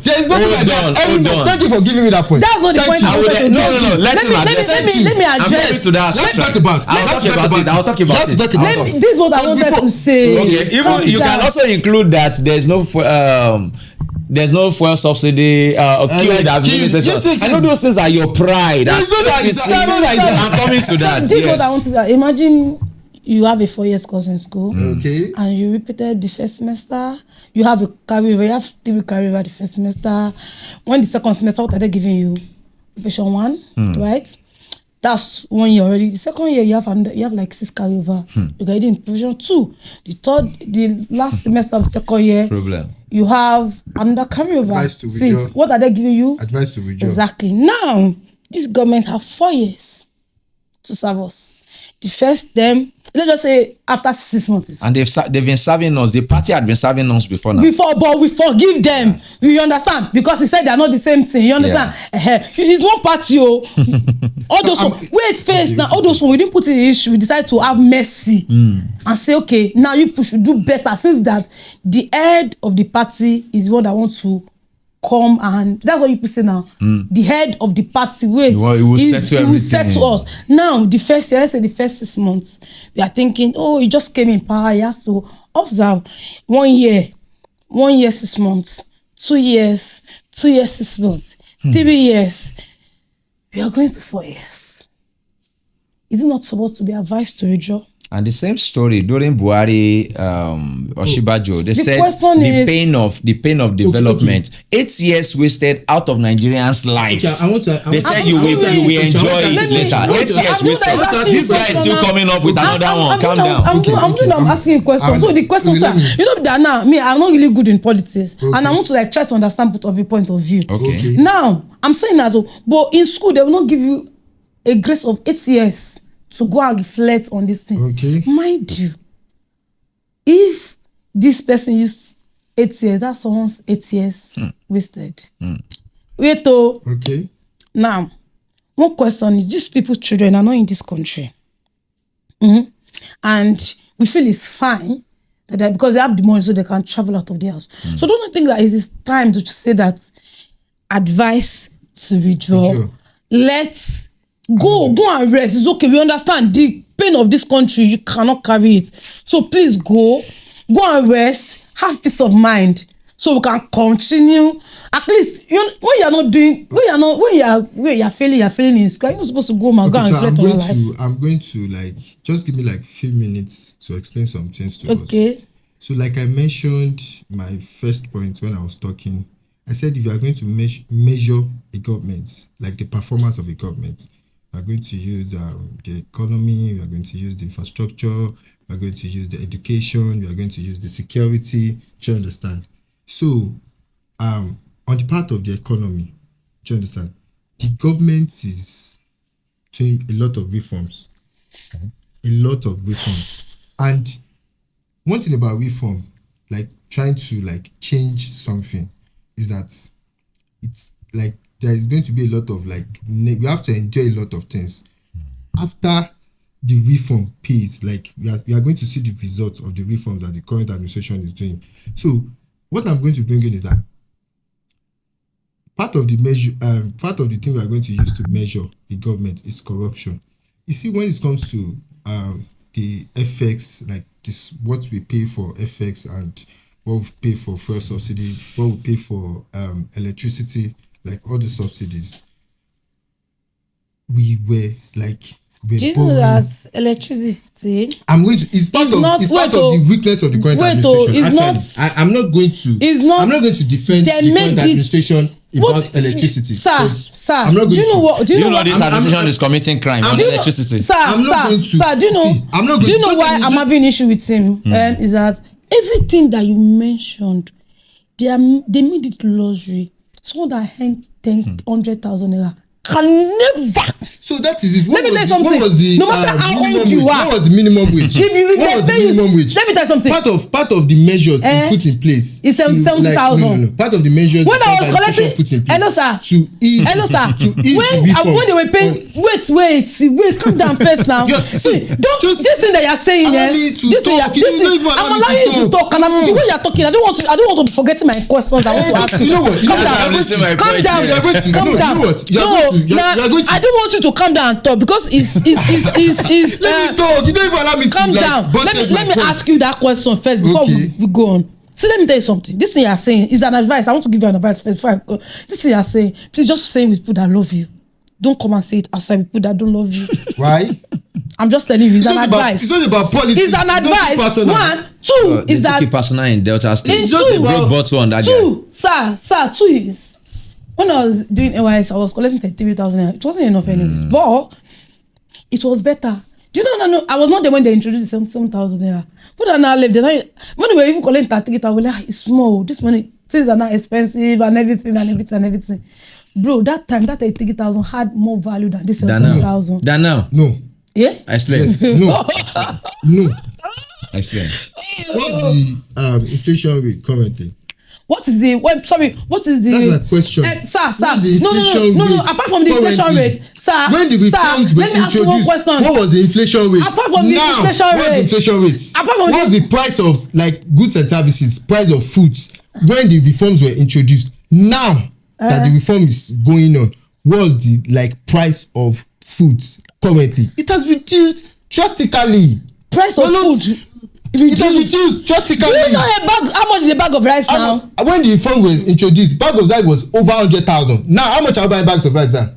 There is nothing like that anymore. Hold on. Thank you for giving me that point. That's not the Thank point you. I wanted to No. do. Let him address let it. me I'm address. ready to that. Let's talk about it. I'll Let's talk about it. I'll talk about Let's it. talk about I'll it. talk- This is what I Because wanted before- to say. Okay, even Calm you can down. also include that there's no fuel subsidy like administration. I know those things are your pride. It's not that- I'm coming to that. This is what I want Yes. to say. Imagine you have a 4 years course in school. Okay. And you repeated the first semester. You have a carryover. You have 3 carryover the first semester. When the second semester, what are they giving you? Profession 1, right? That's 1 year already. The second year you have like 6 carryover. You're already in provision 2. The last semester of second year, Problem. you have another carryover. Advice to 6. withdraw. What are they giving you? Advice to withdraw. Exactly. Now, this government have 4 years to serve us. The first term, let's just say after 6 months. Is And they've been serving us. The party had been serving us before now. but we forgive them. You understand? Because he said they're not the same thing. You understand? It's one party. All those one. Wait first. Now all those one, we didn't put in the issue. We decided to have mercy and say, okay, now you should do better, since that the head of the party is one that wants to come, and that's what you say now. The head of the party, wait, He will settle he will everything. settle us. Now, the first year, let's say the first 6 months, we are thinking, oh, he just came in power. He has to observe 1 year, 1 year, 6 months, 2 years, 2 years, 6 months, 3 years. We are going to 4 years. Is it not supposed to be advised to withdraw? And the same story during Buhari, Oshibajo, they said question the pain of development. 8 years wasted out of Nigerians' life. Okay, I want to. They said you will enjoy it later. 8 years wasted. This guy is still coming up with another one. Calm down. I'm asking a question. So the question, let me- you know that now, me, I'm not really good in politics, and I want to like try to understand both of your point of view. Okay. Now, I'm saying that, but in school they will not give you a grace of 8 years to go and reflect on this thing. Okay. Mind you, if this person used 8 years, that's someone's 8 years wasted. Wait, oh. Okay. Now, one question is, these people's children are not in this country. And we feel it's fine that because they have the money so they can travel out of the house. So don't you think that it is time to say that advice to withdraw? Withdraw. Let's go and rest. It's okay. We understand the pain of this country. You cannot carry it. So please go and rest. Have peace of mind. So we can continue. At least when you're failing in school, you're not supposed to go and Okay, so reflect on your life. I'm going to like just give me like few minutes to explain some things to us. Okay. So like I mentioned my first point when I was talking, I said if you are going to measure a government, like the performance of a government, we are going to use the economy, we are going to use the infrastructure, we are going to use the education, we are going to use the security. Do you understand? So on the part of the economy, do you understand? The government is doing a lot of reforms. A lot of reforms. And one thing about reform, like trying to like change something is that it's like there is going to be a lot of like we have to enjoy a lot of things after the reform pays. Like we are going to see the results of the reforms that the current administration is doing. So what I'm going to bring in is that part of the thing we are going to use to measure the government is corruption. You see, when it comes to the FX, like this, what we pay for FX and what we pay for fuel subsidy, what we pay for electricity, like all the subsidies, we were like. Do you know that electricity? I'm going to. It's part of the weakness of the current administration. I'm not going to defend the current administration about electricity. Sir, I'm not going do you know this administration is committing crime on electricity? Sir, do you know why I'm having an issue with him? Is that everything that you mentioned, they made it luxury. Someone that earned 100,000 naira can never. So that is it. Let me tell you something. No matter how old you are, what was the minimum wage? What was the minimum wage? Let me tell you something. Part of the measures put in place is 70,000. No. Part of the measures when I was collecting, put in place. Hello sir. To ease when they were paying. Wait, calm down first now. See, this thing that you're saying, I'm allowing you to talk, and the way you're talking, I don't want to be forgetting my questions. I want to ask you. You know what? Calm down. I don't want you to calm down and talk because it's let me talk. You don't even allow me to calm down. Let me ask you that question first before we go on. See, let me tell you something. This thing you are saying is an advice. I want to give you an advice first before I go. This thing you are saying, please just say it with people that love you. Don't come and say it outside with people that don't love you. Why? I'm just telling you, it's an advice. It's not about politics. It's an advice. One, two is that. They took it personal in Delta State. It's two. They broke bottle on that guy. Sir, two is. When I was doing AYS, I was collecting 33,000. It wasn't enough anyways, but it was better. Do you know? No, I was not there when they introduced the 7,000 naira. But I now left. When we were even collecting 33,000, I was like, it's small. This money, things are not expensive and everything. Bro, that time, that 33,000 had more value than this 7,000. Than now? No. Yeah? Explain. Yes. No. Explain. What's the inflation rate currently? What is the? That's my question. Sir. No. Apart from the inflation rate, sir. When the reforms were introduced, what was the inflation rate? Apart from the inflation rate, what's the price of like goods and services, price of foods when the reforms were introduced? Now that the reform is going on, what's the like price of foods currently? It has reduced drastically. Price of food. It has reduced drastically. Do you know how much is a bag of rice now? When the reform was introduced, bag of rice was over 100,000. Now, how much are you buying bags of rice now?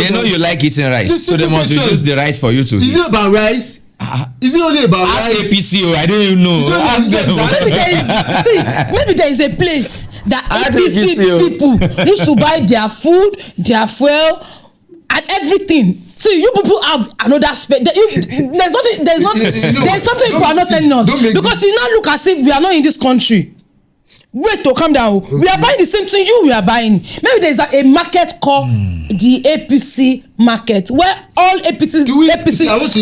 They know you like eating rice, so they must reduce the rice for you to eat. Is it about rice? Is it only about ask rice? APC, I don't even know. Ask them. Maybe there is a place that APC people used to buy their food, their fuel, and everything. See, you people have another space. There's something you are not telling us because you now look as if we are not in this country. Wait to calm down. Okay. We are buying the same thing we are buying. Maybe there is a market called the APC market where all APC.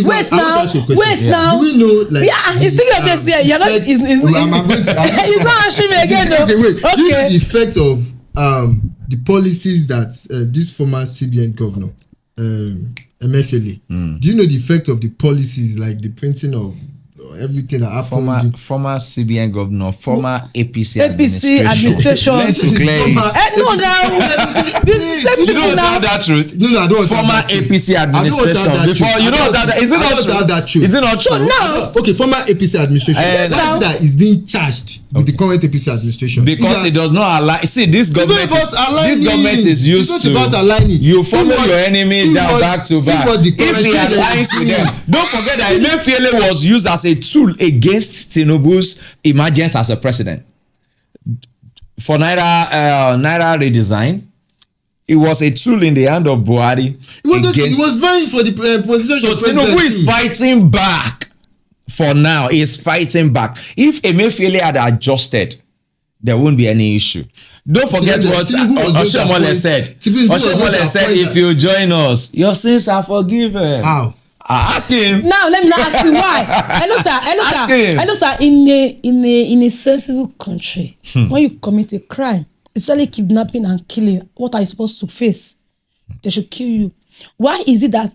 Wait now. Do we know? Like, it's thinking of this here. You're not. It's not answering me again though. Okay, wait. Do you know the effect of the policies that this former CBN governor Emefiele, do you know the effect of the policies like the printing of everything that happened? Former CBN governor, former APC administration. Let's clear it. You don't tell that truth. No, I don't want former APC administration. Before you don't tell that. Is it not true? Is it not true? So now, okay, former APC administration. That is being charged with the current APC administration because it does not align. See, this government is used to. You follow your enemy down back to back. If he aligns with them, don't forget that Emefiele was used as a tool against Tinubu's emergence as a president. For Naira redesign, it was a tool in the hand of Buhari. He was vying for the position. So Tinubu is fighting back. For now, he's fighting back. If Emefiele had adjusted, there won't be any issue. Don't forget what Oshomole said. Oshomole said, if you join us, your sins are forgiven. How? Ask him. Now let me not ask you why. Hello sir. Ask him. Hello sir. In a sensible country, when you commit a crime, especially kidnapping and killing, what are you supposed to face? They should kill you. Why is it that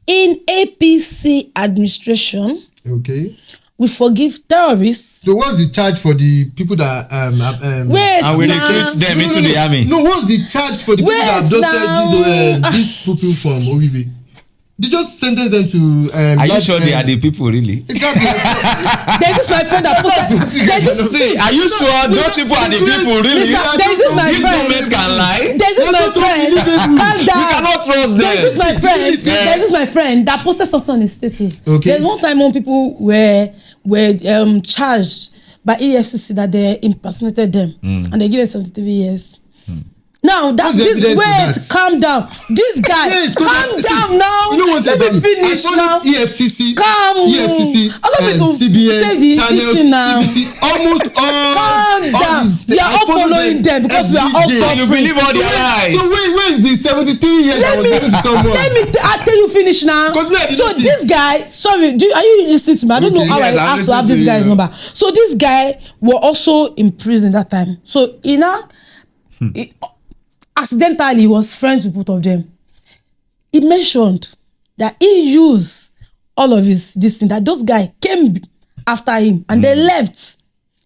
in APC administration, Okay. we forgive terrorists? So what's the charge for the people that Wait, And we now. recruit them into the army. No, what's the charge for the people that Wait, abducted now. these people from Oribe? They just sentenced them to. Are you sure they are the people really? Exactly. There's this my friend that That's what you posted. guys There's this, See, are you sure those people are the people really? Mister, there's this my These friend. government can lie. There's this my That's so friend. unbelievable. Calm down. We cannot trust There's this them. my friend. Yeah. There's this my friend that posted something on his status. Okay. There's one time when people were charged by EFCC that they impersonated them and they give them 73 years. Now that's What's the this. evidence for Wait, that? calm down. This guy, Yes, 'cause calm see, down now. You know what's Let me finish now. EFCC, Calm. EFCC, Allow me to CBN, save the channels, thing now. TVC, almost all. Calm down. these- We are I all follow following them because we are all every day. And you suffering. believe all their lies. So where is the 73 years that was given to someone? I tell you finish now. 'Cause me, I didn't So see this it. guy, sorry, are you listening to me? I don't know Okay, how yes, I I'm have to have listening this to guy's you. number. So this guy was also in prison that time. So accidentally he was friends with both of them. He mentioned that he used all of this thing, that those guys came after him and they left.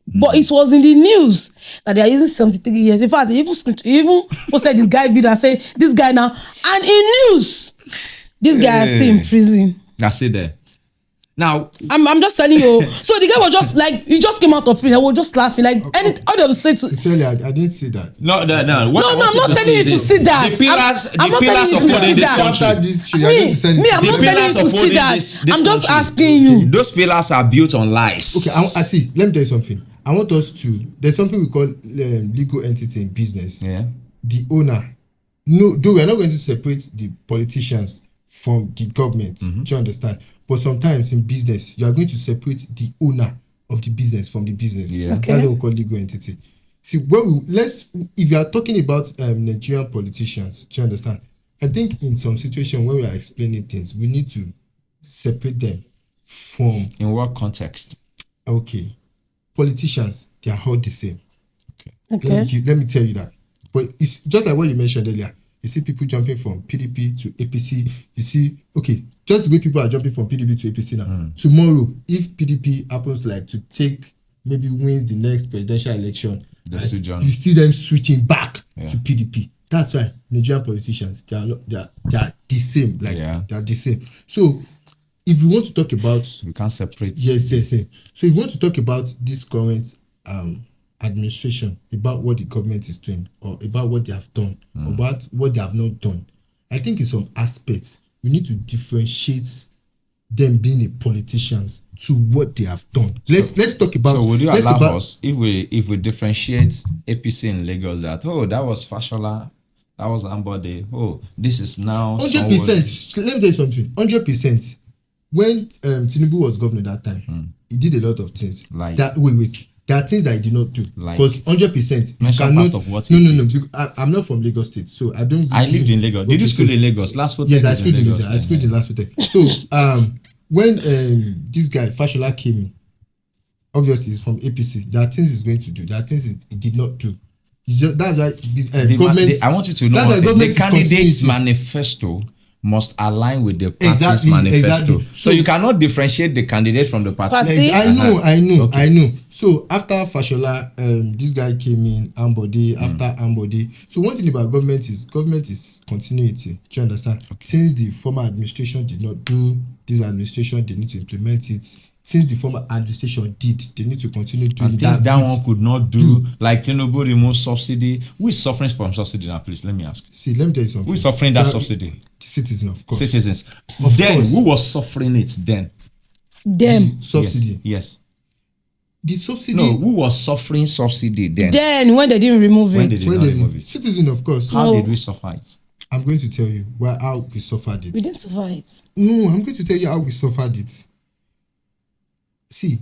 But it was in the news that they are using 73 years. In fact, he even posted this guy video and said, this guy now, and in news, this guy is still in prison. That's it there. Now, I'm just telling you. So the guy was just like, he just came out of prison. I was just laughing. Like, all they would say to. Sincerely, I didn't see that. no. What No, I I'm want not to telling you to is see that. The pillars, I'm not the pillars telling you to upholding see this that. country. After this show, you're going to send it I'm to not me. telling you to pillars see upholding that. this I'm just country. asking you. Those pillars are built on lies. Okay, I see. Let me tell you something. I want us to. There's something we call legal entity in business. Yeah. The owner. No, though we are not going to separate the politicians from the government. Do you understand? But sometimes in business, you are going to separate the owner of the business from the business. Yeah. Okay. That's what we call legal entity. See, if you are talking about Nigerian politicians, do you understand? I think in some situation when we are explaining things, we need to separate them from. In what context? Okay, politicians, they are all the same. Okay. Let me tell you that. But it's just like what you mentioned earlier. You see people jumping from PDP to APC. You see, okay, just the way people are jumping from PDP to APC now. Tomorrow, if PDP happens to take, maybe wins the next presidential election, They still jump. you see them switching back to PDP. That's why Nigerian politicians, they are the same. Like they are the same. So if we want to talk about, We can't separate. yes. So if we want to talk about this current administration, about what the government is doing, or about what they have done, about what they have not done, I think in some aspects we need to differentiate them being a politicians to what they have done. Let's talk about. So would you let's talk allow about- us if we differentiate APC in Lagos that that was Fashola, that was Ambode, this is now 100%. Let me tell you something. 100%. When Tinubu was governor that time, he did a lot of things. Like wait. There are things that he did not do. Like Because 100%. You mention cannot. part of what No. Because I'm not from Lagos State, so I don't. I lived in Lagos. Did you school in Lagos? Last Yes, I schooled in Lagos. I schooled in Last Week. So when this guy Fashola came in, obviously he's from APC. There are things he's going to do. There are things he did not do. That's why government. I want you to know that's why one thing. government The is candidate's continuity. manifesto must align with the party's Exactly. manifesto. So So you cannot differentiate the candidate from the party. Party. I know. Okay. I know. So after Fashola, this guy came in, Ambode, after Ambode. So one thing about government is continuity. Do you understand? Since the former administration did not do, this administration, they need to implement it. Since the former administration did, they need to continue doing And things that bit. one could not do, like Tinubu remove subsidy. Who is suffering from subsidy now, please? Let me ask. See, let me tell you something. Who is suffering that subsidy? Citizen, of course. Citizens. Of Then, course. who was suffering it then? Them. Subsidy. Yes. The subsidy. No, who was suffering subsidy then? Then when they didn't remove When it. did they when not they- remove it? Citizen, of course. How No. did we suffer it? I'm going to tell you how we suffered it. We didn't survive it. No, I'm going to tell you how we suffered it. See,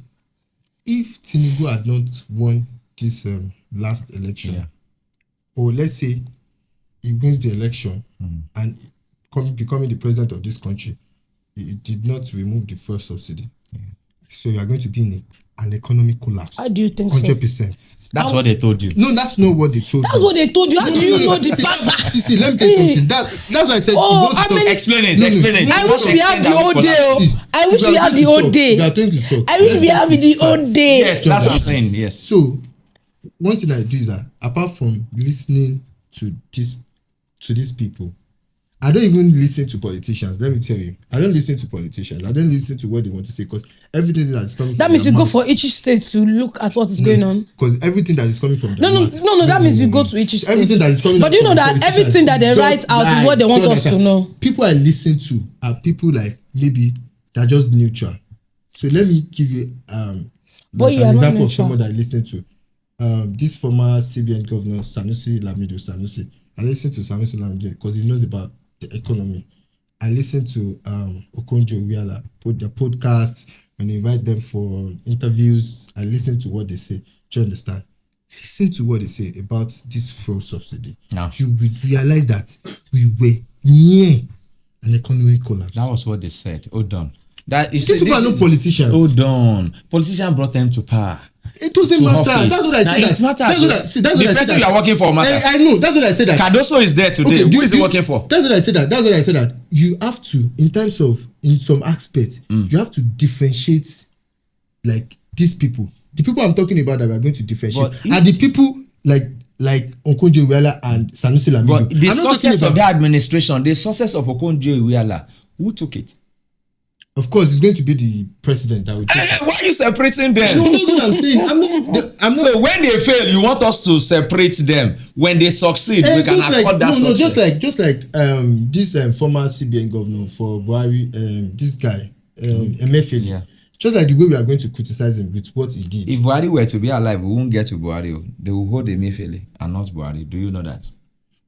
if Tinubu had not won this last election, or let's say he wins the election and becoming the president of this country, it did not remove the fuel subsidy. So you are going to be in an economic collapse. How do you think so? 100%. That's what they told you. No, that's not what they told That's me. what they told you. How do you know the pattern? See, let me tell you something. That's why I said. Oh, you want to how talk- many- Explain it. No, Explain it. I You wish want we to have explain the that old we day. collapse. Oh. I wish If you we are have going the to old talk, day. if you are going to talk, I wish let's we talk have with the facts. old day. Yes, that's what I'm saying. Yes. So, one thing I do is that apart from listening to these people, I don't even listen to politicians. Let me tell you, I don't listen to politicians. I don't listen to what they want to say because everything that is coming from That means their you go mouth- for each state to look at what is going on. Because everything that is coming from their No. mouth- That means you go to each state. Everything that is coming But out you from know the that politicians everything that they is write just out is what they want lies. us to know. People I listen to are people like maybe they're just neutral. So let me give you But you an are not example of neutral. someone that I listen to. This former CBN governor Sanusi Lamido Sanusi. I listen to Sanusi Lamido because he knows about the economy. I listen to Okonjo-Iweala, their podcasts, when they invite them for interviews. I listen to what they say. Do you understand? Listen to what they say about this fuel subsidy. No. You would realize that we were near an economic collapse. That was what they said. Hold on. That is These people are not politicians. Hold on. Politicians brought them to power. It doesn't To matter. office. That's what I Now, said. it matters. That's what The I person said. you are working for matters. I know. That's what I said. Cardoso is there today. Who is he working for? That's what I said. That's what I said. That you have to, in terms of, in some aspects, you have to differentiate, like these people. The people I'm talking about that we are going to differentiate But are the people like Okonjo-Iweala and Sanusi Lamido. But the I'm not talking success of about- that administration, the success of Okonjo-Iweala, who took it? Of course, it's going to be the president that will take it. Why are you separating No, them? that's what I'm saying. I'm not. So when they fail, you want us to separate them. When they succeed, we can accord that success. just like this former CBN governor for Buhari, this guy Emefiele. Yeah. Just like the way we are going to criticize him with what he did. If Buhari were to be alive, we won't get to Buhari. They will hold Emefiele and not Buhari. Do you know that?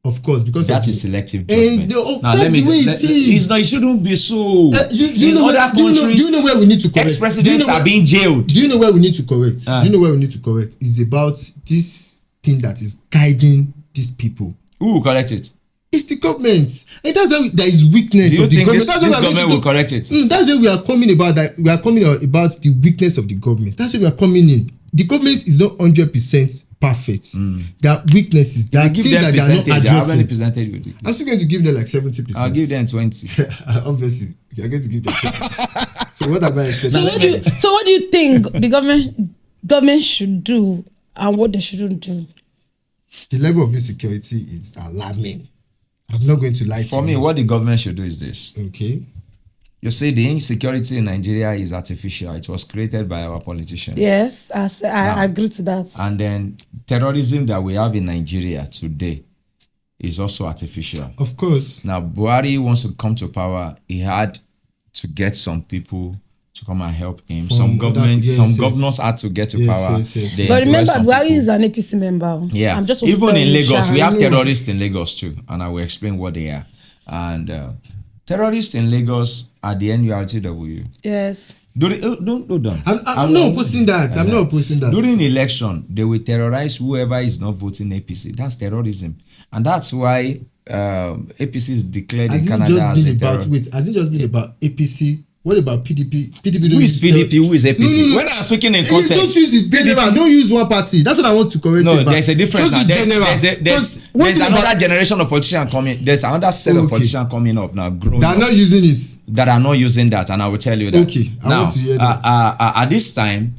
Of course, because That of is the- selective And judgment. that's the way it is. It shouldn't be so. You In know other do countries, you know where we need to correct? ex-presidents Do you know are being jailed. Do you know where we need to correct? Ah. Do you know where we need to correct? It's about this thing that is guiding these people. Who will correct it? It's the government, and that's why there is weakness Do you of the think government. this That's why we are going government to will correct it? That's why we are coming about that. We are coming about the weakness of the government. That's why we are coming in. The government is not 100% perfect. There are weaknesses. There are You give things them that they are not percentage. How many addressing. percentage would you give? I'm still going to give them like 70%. I'll give them 20. Obviously, you are going to give them 20%. So what am I expecting? So what do you think the government should do and what they shouldn't do? The level of insecurity is alarming. I'm not going to lie to you. For me, what the government should do is this. Okay. You see, the insecurity in Nigeria is artificial. It was created by our politicians. Yes, I agree to that. And then terrorism that we have in Nigeria today is also artificial. Of course. Now, Buhari wants to come to power. He had to get some people to come and help him. From Governors had to get to power. Yes. They But employ remember, some Buhari people. is an APC member. Yeah, I'm just even in Lagos, we have I know. terrorists in Lagos too, and I will explain what they are. And terrorists in Lagos are the NURTW. Yes. Hold on. I'm not opposing that. I'm not opposing that. During election, they will terrorize whoever is not voting APC. That's terrorism, and that's why APC is declared in Canada as a terror. Has it just been about APC? What about PDP? PDP Who is PDP? Who is APC? No. When I'm speaking in You context, don't use it general. Don't use one party. That's what I want to correct. no, you about. there's a difference now. Just use general. There's another generation of politicians coming. There's another set of politicians coming up now, growing They are up, not using it. that are not using that, and I will tell you that. Okay, I now, want to hear that. at this time,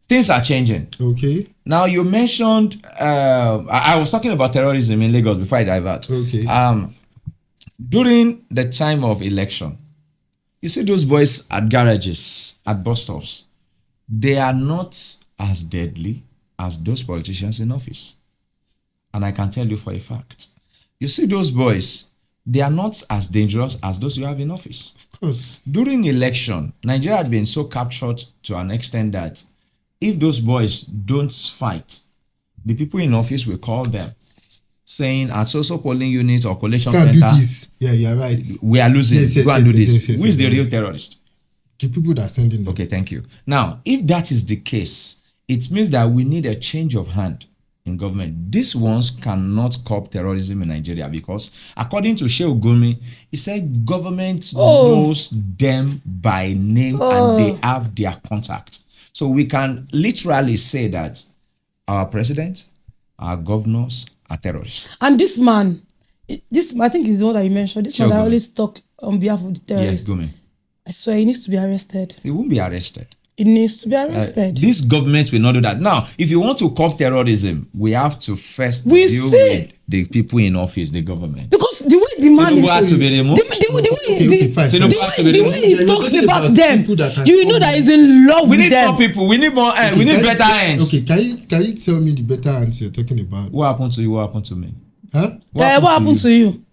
things are changing. Okay. Now you mentioned I was talking about terrorism in Lagos before I divert. Okay. During the time of election, you see those boys at garages, at bus stops, they are not as deadly as those politicians in office. And I can tell you for a fact. You see those boys, they are not as dangerous as those you have in office. Of course. During election, Nigeria had been so captured to an extent that if those boys don't fight, the people in office will call them, saying at social polling unit or collation Can't do center, this. Yeah, you're right. we are losing. Yes, Go and do this. yes, Who is the yes. real terrorist? The people that are sending them. Okay, thank you. Now, if that is the case, it means that we need a change of hand in government. These ones cannot curb terrorism in Nigeria because, according to Shehu Gumi, he said government knows them by name and they have their contact. So we can literally say that our president, our governors are terrorists. And this man, I think is the one that you mentioned. This man that Gumi. always talk on behalf of the terrorists. Yes, Gumi. I swear he needs to be arrested. He won't be arrested. He needs to be arrested. This government will not do that. Now, if you want to curb terrorism, we have to first We deal see- with the people in office, the government. Because the way the man Tinubu had is, to be removed. fine. Tinubu had to be the removed. way he You're talks talking about about them, people that can you know form- that he's in love We with need them. more people. We need more. We need better hands. Okay, can you tell me the better hands you're talking about? What happened to you? What happened to me? Huh? What happened to you?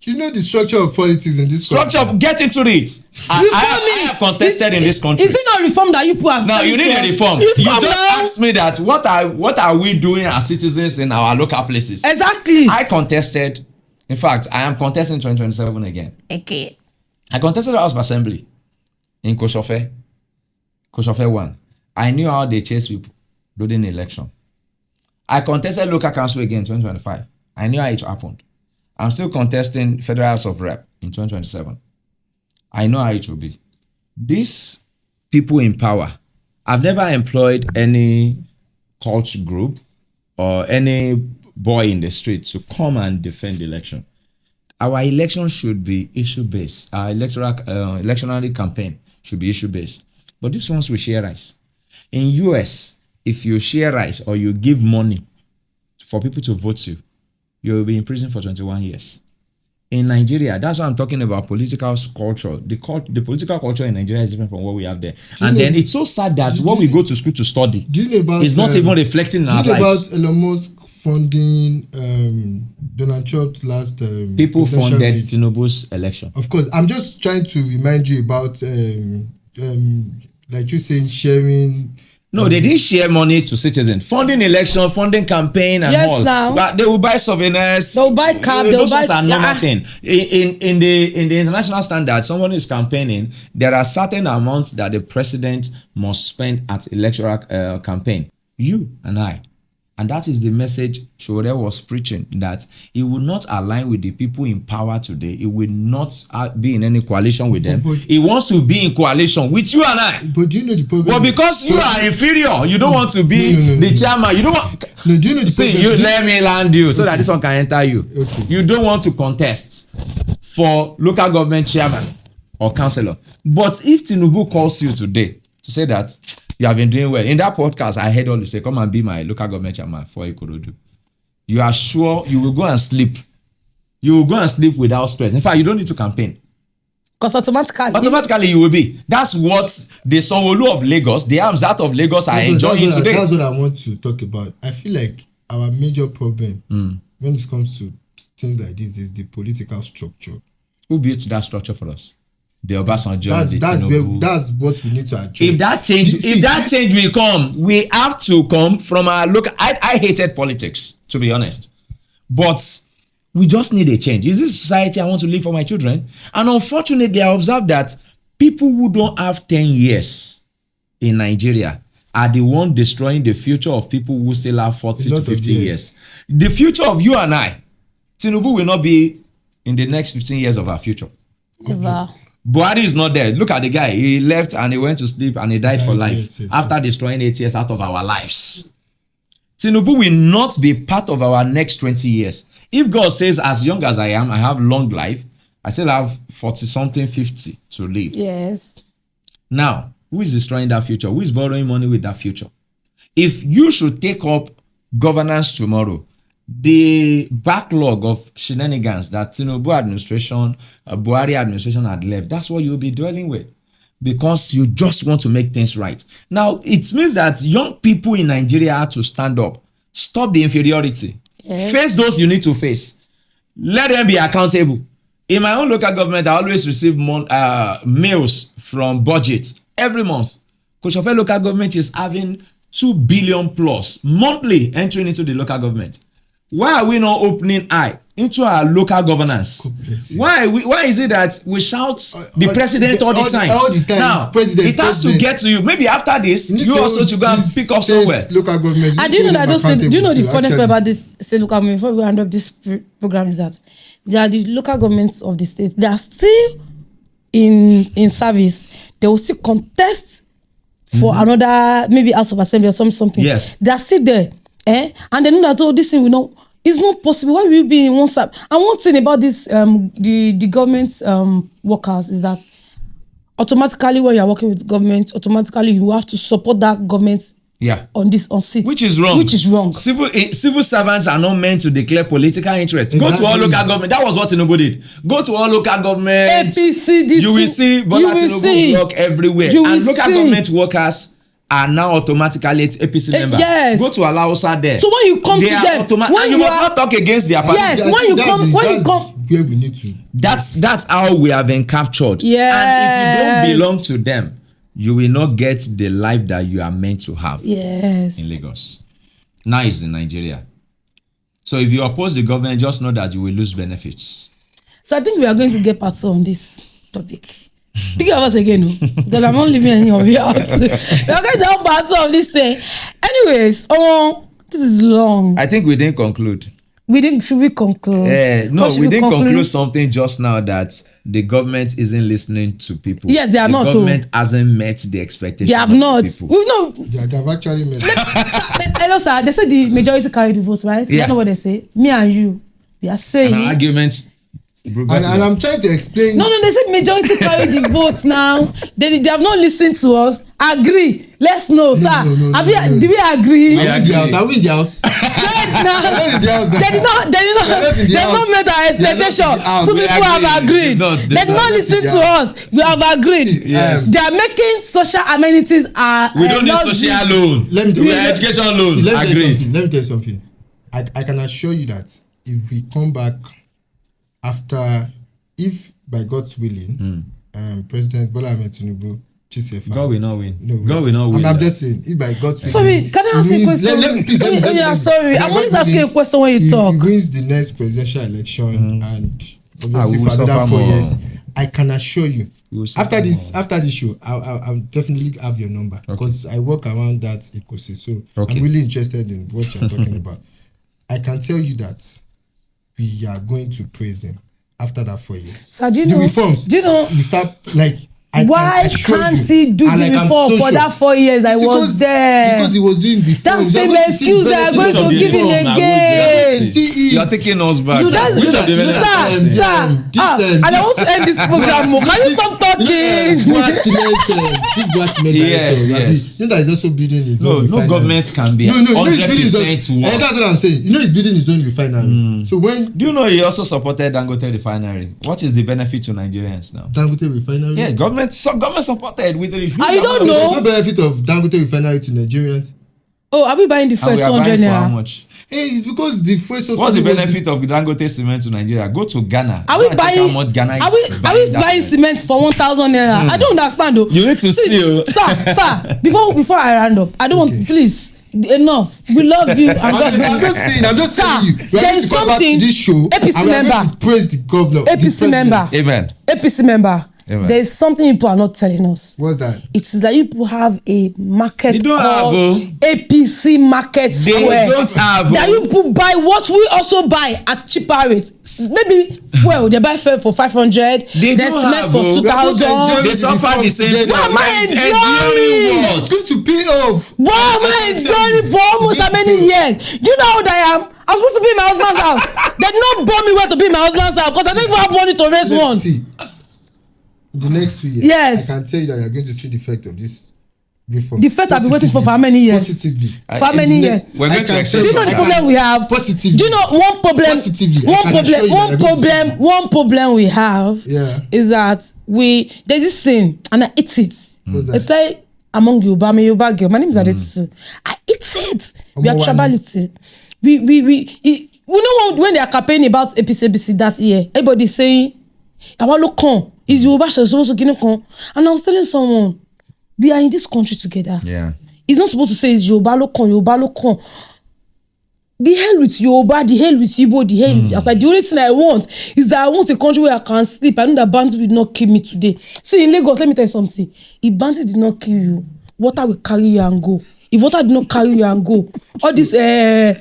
You know the structure of politics in this Structure. country. Get into it. I have contested in this country. Is it not reform that you put have? Now you need a reform. You just asked me that. What are we doing as citizens in our local places? Exactly. I contested. In fact, I am contesting 2027 again. Okay. I contested the House of Assembly in Koshofe 1. I knew how they chase people during the election. I contested local council again in 2025. I knew how it happened. I'm still contesting Federal House of Rep in 2027. I know how it will be. These people in power, I've never employed any cult group or any boy in the street to come and defend the election. Our election should be issue-based. Our electoral campaign should be issue-based. But these ones will share rice. In US, if you share rice or you give money for people to vote you, you will be in prison for 21 years. In Nigeria, that's what I'm talking about, political culture. The political culture in Nigeria is different from what we have there. And then it's so sad that what we go to school to study Do you know about? is not even reflecting in our Do you know lives. about Elon Musk funding Donald Trump's last? People presidential funded bid? Tinubu's election. Of course, I'm just trying to remind you about like you saying sharing. No, they didn't share money to citizens. Funding election, funding campaign and Yes, all. now. But they will buy souvenirs. They'll buy cab, they'll Those buy- ones are normal yeah. thing. In the international standards, someone is campaigning, there are certain amounts that the president must spend at electoral campaign. You and I. And that is the message Showore was preaching, that he will not align with the people in power today. He will not be in any coalition with them. But- He wants to be in coalition with you and I. But do you know the problem? But because you are inferior, you don't want to be No. the chairman. You don't want. No, do you know the See, problem? let me land you so that this one can enter you. Okay. You don't want to contest for local government chairman or councillor. But if Tinubu calls you today to say that you have been doing well, in that podcast, I heard all you say, come and be my local government chairman for Ikorodu. You are sure you will go and sleep. You will go and sleep without stress. In fact, you don't need to campaign. Because Automatically you will be. That's what the Sanwo-Olu of Lagos, the arms out of Lagos are enjoying today. That's what I want to talk about. I feel like our major problem when it comes to things like this is the political structure. Who built that structure for us? The Obasanjo, the Tinubu. That's what we need to address. If that change will come, we have to come from our look. I hated politics, to be honest, but we just need a change. Is this society I want to live for my children? And unfortunately, I observed that people who don't have 10 years in Nigeria are the one destroying the future of people who still have 40 to 50 years. The future of you and I, Tinubu will not be in the next 15 years of our future. Never. Buhari is not there. Look at the guy. He left and he went to sleep and he died for life after destroying 8 years out of our lives. Tinubu will not be part of our next 20 years. If God says, as young as I am, I have long life, I still have 40 something, 50 to live. Yes. Now, who is destroying that future? Who is borrowing money with that future? If you should take up governance tomorrow, the backlog of shenanigans that Tinubu administration, Buhari administration had left, that's what you'll be dwelling with, because you just want to make things right. Now, it means that young people in Nigeria have to stand up, stop the inferiority, face those you need to face, let them be accountable. In my own local government, I always receive mails from budget every month. Koshofe local government is having 2 billion plus monthly entering into the local government. why are we not opening eye into our local governance? Why is it that we shout the president all the time? Now, it has to get to you. Maybe after this, you also should go and pick up somewhere. Local government. Do you know that do you know the funniest part about this state local government before we end up this program is that they are the local governments of the state. They are still in service. They will still contest for another maybe House of Assembly or something. Yes. They are still there. And they know that this thing will not. It's not possible. Why will you be in one side? And one thing about this, the government workers is that automatically when you are working with government, automatically you have to support that government. Yeah. On seat. Which is wrong. Civil servants are not meant to declare political interest. Exactly. Go to all local government. That was what Tinubu did. Go to all local government. APC, you will see Bola Tinubu work everywhere. And local government workers are now automatically APC member. Yes. Go to Alausa there. So when you come to them, and you must not talk against their party. Yes. When you come, where we need to. That's how we have been captured. Yes. And if you don't belong to them, you will not get the life that you are meant to have. Yes. In Lagos. Now it's in Nigeria. So if you oppose the government, just know that you will lose benefits. So I think we are going to get part 2 on this topic. Think of us again, because I'm not leaving any of you out. We are going to have part 2 of this thing. Anyways, this is long. I think we didn't conclude. Should we conclude? No, we didn't conclude something just now that the government isn't listening to people. Yes, they are not. The government hasn't met the expectations. They have not. People. They have actually met. Hello, sir. They say the majority carry the votes, right? Yeah. That's not what they say. Me and you, we are saying. And arguments. And I'm trying to explain. No, they say majority carry the votes now. They have not listened to us. Agree. Let's know, sir. Do we agree? Are we in the house? They did not met our expectation. Two people have agreed. They did not listen to us. We have agreed. Yes. They are making social amenities. We don't need social loan. We are education loan. Let me tell you something. I can assure you that if we come back after, if by God's willing, President Bola Ahmed Tinubu, God will not win. No, God will not win. I'm just saying, if by God's Sorry, willing. can I ask you a question? Let me, sorry. I'm always asking a question when you talk. He wins the next presidential election and obviously for another 4 years. I can assure you, after this show, I'll definitely have your number because I work around that ecosystem. So I'm really interested in what you're talking about. I can tell you that we are going to praise him after that 4 years. So do you know? Reforms. Do you know? We start why can't he do the reform for that 4 years I was there? Because he was doing before. That same excuse they are going to give him again. You are taking us back. Which of the sir, and I want to end this program. Can you stop talking? This glass cement. Yes. You know that is also building his own refinery. No government can be 100% worse. That's what I'm saying. You know he's building his own refinery. So do you know he also supported Dangote refinery? What is the benefit to Nigerians now? Dangote refinery? Yeah, government supported with the. I don't know. There's no benefit of Dangote refinery to Nigerians. Oh, are we buying the fuel 200 naira? How much? Hey, it's because the fuel subsidy. What's the benefit of Dangote cement to Nigeria? Go to Ghana. Are we buying? Are we buying cement for 1,000 naira? I don't understand though. You need to see, sir. Before I round up, I don't want. Please. Enough. We love you. I'm just saying you. There is something. This show. APC member. Praise the governor. APC member. Amen. APC member. Amen. There is something people are not telling us. What's that? It is that people have a market called APC Market Square. They don't have. That you people buy what we also buy at cheaper rates. Maybe they buy fuel for 500. Then cement for 2,000. They suffer the same thing. Why am I enduring? It's good to pay off. Why am I enduring for almost how many years? Do you know how old I am? I'm supposed to be in my husband's house. They did not born me where to be in my husband's house because I don't even have money to raise one. See, the next 2 years, yes, I can tell you that you're going to see the effect of this reform. The effect I've been waiting for how many years? Positively. For how many years? We're going to do you know the problem we have? Positively. Do you know one problem? Positively. One problem we have is that there's this thing and I eat it. What's that? It's like among Yoruba, I'm a Yoruba girl. My name is Adetutu. I eat it. We are tribality. We know when they are campaigning about APC that year, everybody saying, "Our local is Yoruba supposed to get con." And I was telling someone, we are in this country together. Yeah, it's not supposed to say it's Yoruba local. the hell with Yoruba, the hell with Igbo, the hell with... I was like, the only thing I want is that I want a country where I can sleep. I know that bandit will not kill me today. See, in Lagos, let me tell you something. If bandit did not kill you, water will carry you and go. If water did not carry you and go, all this they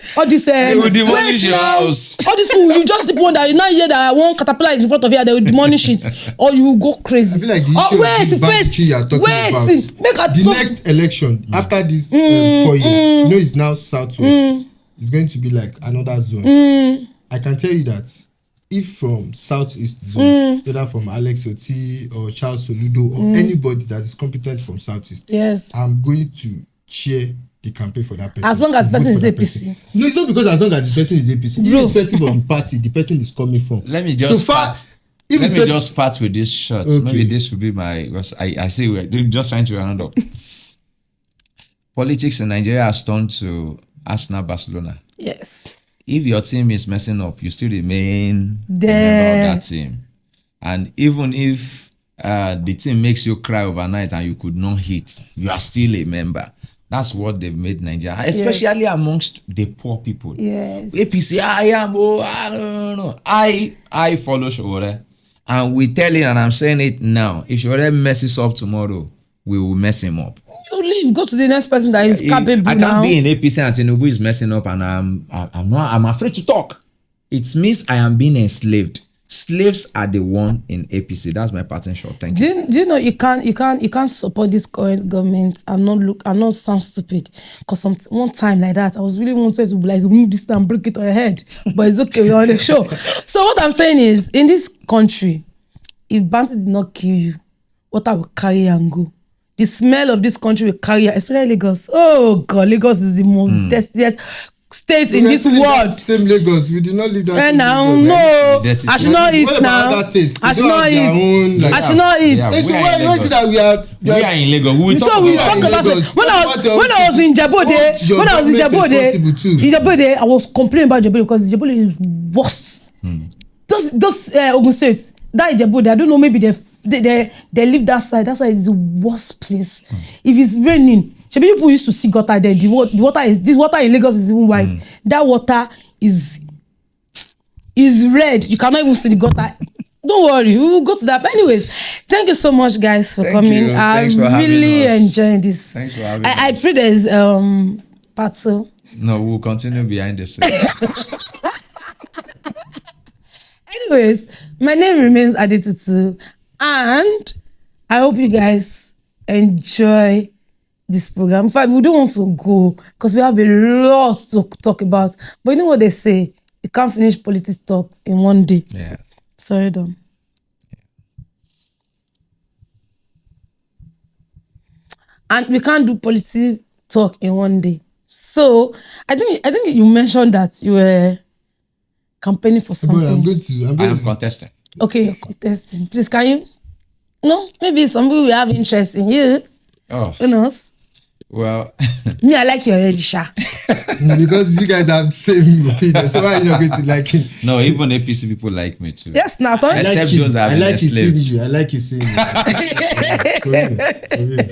will demolish your house. All these people, you just one that you now hear that one caterpillar is in front of you, they will demolish it, or you will go crazy. I feel like the issue of this banditry you are talking about, the next election after this 4 years, you know, it's now Southwest. It's going to be like another zone. I can tell you that if from Southeast zone, whether from Alex Oti or Charles Soludo or anybody that is competent from Southeast, yes, I'm going to cheer the campaign for that person. As long as the person is APC. No, it's not because as long as the person is APC. Irrespective of the party the person is coming from. Let me just part with this shot. Okay. Maybe this will be my... I see we're just trying to round up. Politics in Nigeria has turned to Arsenal, Barcelona. Yes. If your team is messing up, you still remain a member of that team. And even if the team makes you cry overnight and you could not hit, you are still a member. That's what they've made Nigeria, especially amongst the poor people. Yes. APC, I don't know. I follow Shore, and we tell it, and I'm saying it now. If Shore messes up tomorrow, we will mess him up. You leave, go to the next person that is capable. I can't be in APC and Tinubu is messing up, and I'm afraid to talk. It means I am being enslaved. Slaves are the one in APC. That's my pattern shot. Thank you. Do you know you can't support this current government and not sound stupid? Because one time like that, I was really wanted to like remove this and break it on your head, but it's okay. We're on the show. So what I'm saying is, in this country, if bandits did not kill you, water will carry and go. The smell of this country will carry, especially Lagos. Oh God, Lagos is the most dirtiest state in this world. Same Lagos, we did not live that. And now, no, I should not eat now. I should not eat. I should not eat. Why is it that we are in Lagos? We talk about it. When I was in Jabode, I was complaining about Jabode because Jabode is worst. Those Ogun states, that Jabode, I don't know, maybe they live that side. That side is the worst place. If it's raining, people used to see gutter there. This water in Lagos is even white. That water is red. You cannot even see the gutter. Don't worry, we will go to that. But anyways, thank you so much, guys, for coming. I really enjoyed this. Thanks for having us. I pray there's part 2. No, we'll continue behind the scenes. Anyways, my name remains Adetutu, and I hope you guys enjoy this program. In fact, we don't want to go because we have a lot to talk about. But you know what they say? You can't finish politics talk in one day. Yeah. Sorry, Dom. And we can't do policy talk in one day. So I think you mentioned that you were campaigning for something. I am contesting. Okay, you're contesting. Please, can you? No, maybe some people will have interest in you. Oh. Who knows? Well, me, I like you already, Sha. Because you guys have the same opinion, so why are you not going to like him? No, even APC people like me too. Yes, now, so except those that I like you seeing you. I like you seeing you.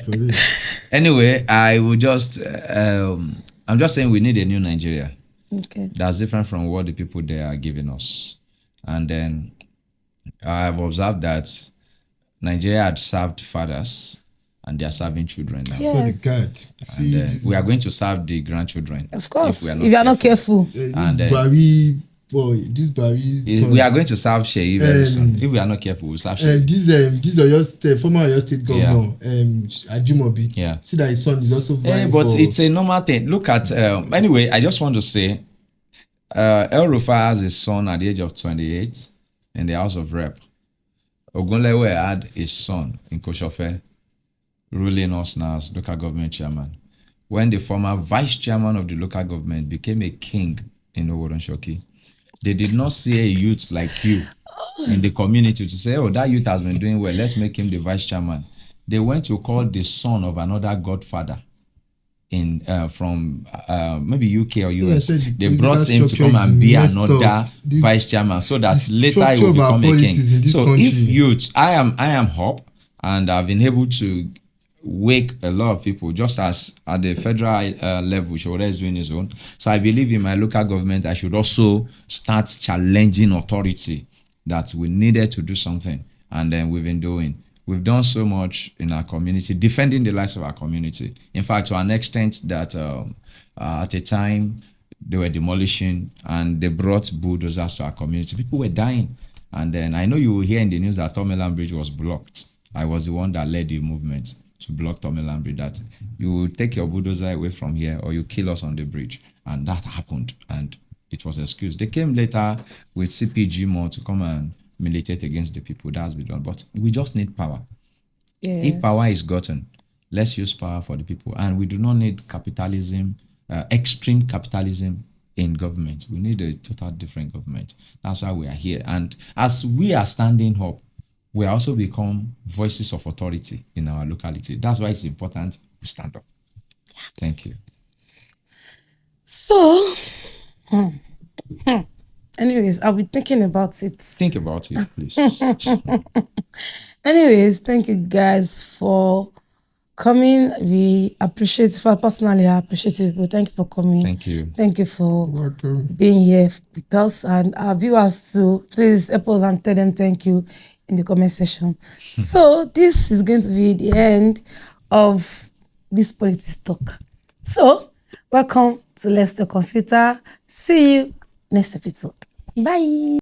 For real. Anyway, I will just. I'm just saying we need a new Nigeria. Okay. That's different from what the people there are giving us, and then I've observed that Nigeria had served fathers. And they are serving children now. Yes. So the God. See, we are going to serve the grandchildren. Of course, if we are not careful. Barry boy, this Barry's we are going to serve Sheyi very soon. If we are not careful, we'll serve Sheyi. This Oyo State, former Oyo State governor, Ajumobi. Yeah. See that his son is also vying but it's a normal thing. Look at anyway. I just want to say, El Rufai has a son at the age of 28 in the House of Rep. Ogunlewe had a son in Koshofe, ruling us now as local government chairman. When the former vice chairman of the local government became a king in Oworonshoki, they did not see a youth like you in the community to say, oh, that youth has been doing well, let's make him the vice chairman. They went to call the son of another godfather from maybe UK or US. They brought him to come and be another vice chairman so that later he will become a king. So if youth, I am Hope, and I've been able to wake a lot of people, just as at the federal level, Showore is doing his own. So I believe in my local government, I should also start challenging authority that we needed to do something, and then we've been doing. We've done so much in our community, defending the lives of our community. In fact, to an extent that at a time they were demolishing and they brought bulldozers to our community. People were dying. And then I know you will hear in the news that Tomeland Bridge was blocked. I was the one that led the movement to block Tomeland Bridge, that you will take your bulldozer away from here or you kill us on the bridge. And that happened. And it was excused. They came later with CPG more to come and militate against the people. That's been done. But we just need power. Yes. If power is gotten, let's use power for the people. And we do not need capitalism, extreme capitalism in government. We need a total different government. That's why we are here. And as we are standing up, we also become voices of authority in our locality. That's why it's important we stand up. Thank you. So, anyways, I'll be thinking about it. Think about it, please. Anyways, thank you guys for coming. We appreciate, for personally, I appreciate you people. Thank you for coming. Thank you. Thank you for Welcome. being here with us, and our viewers too. Please help us and tell them thank you in the comment section. So this is going to be the end of this politics talk. So welcome to Let's Talk Computer. See you next episode. Bye.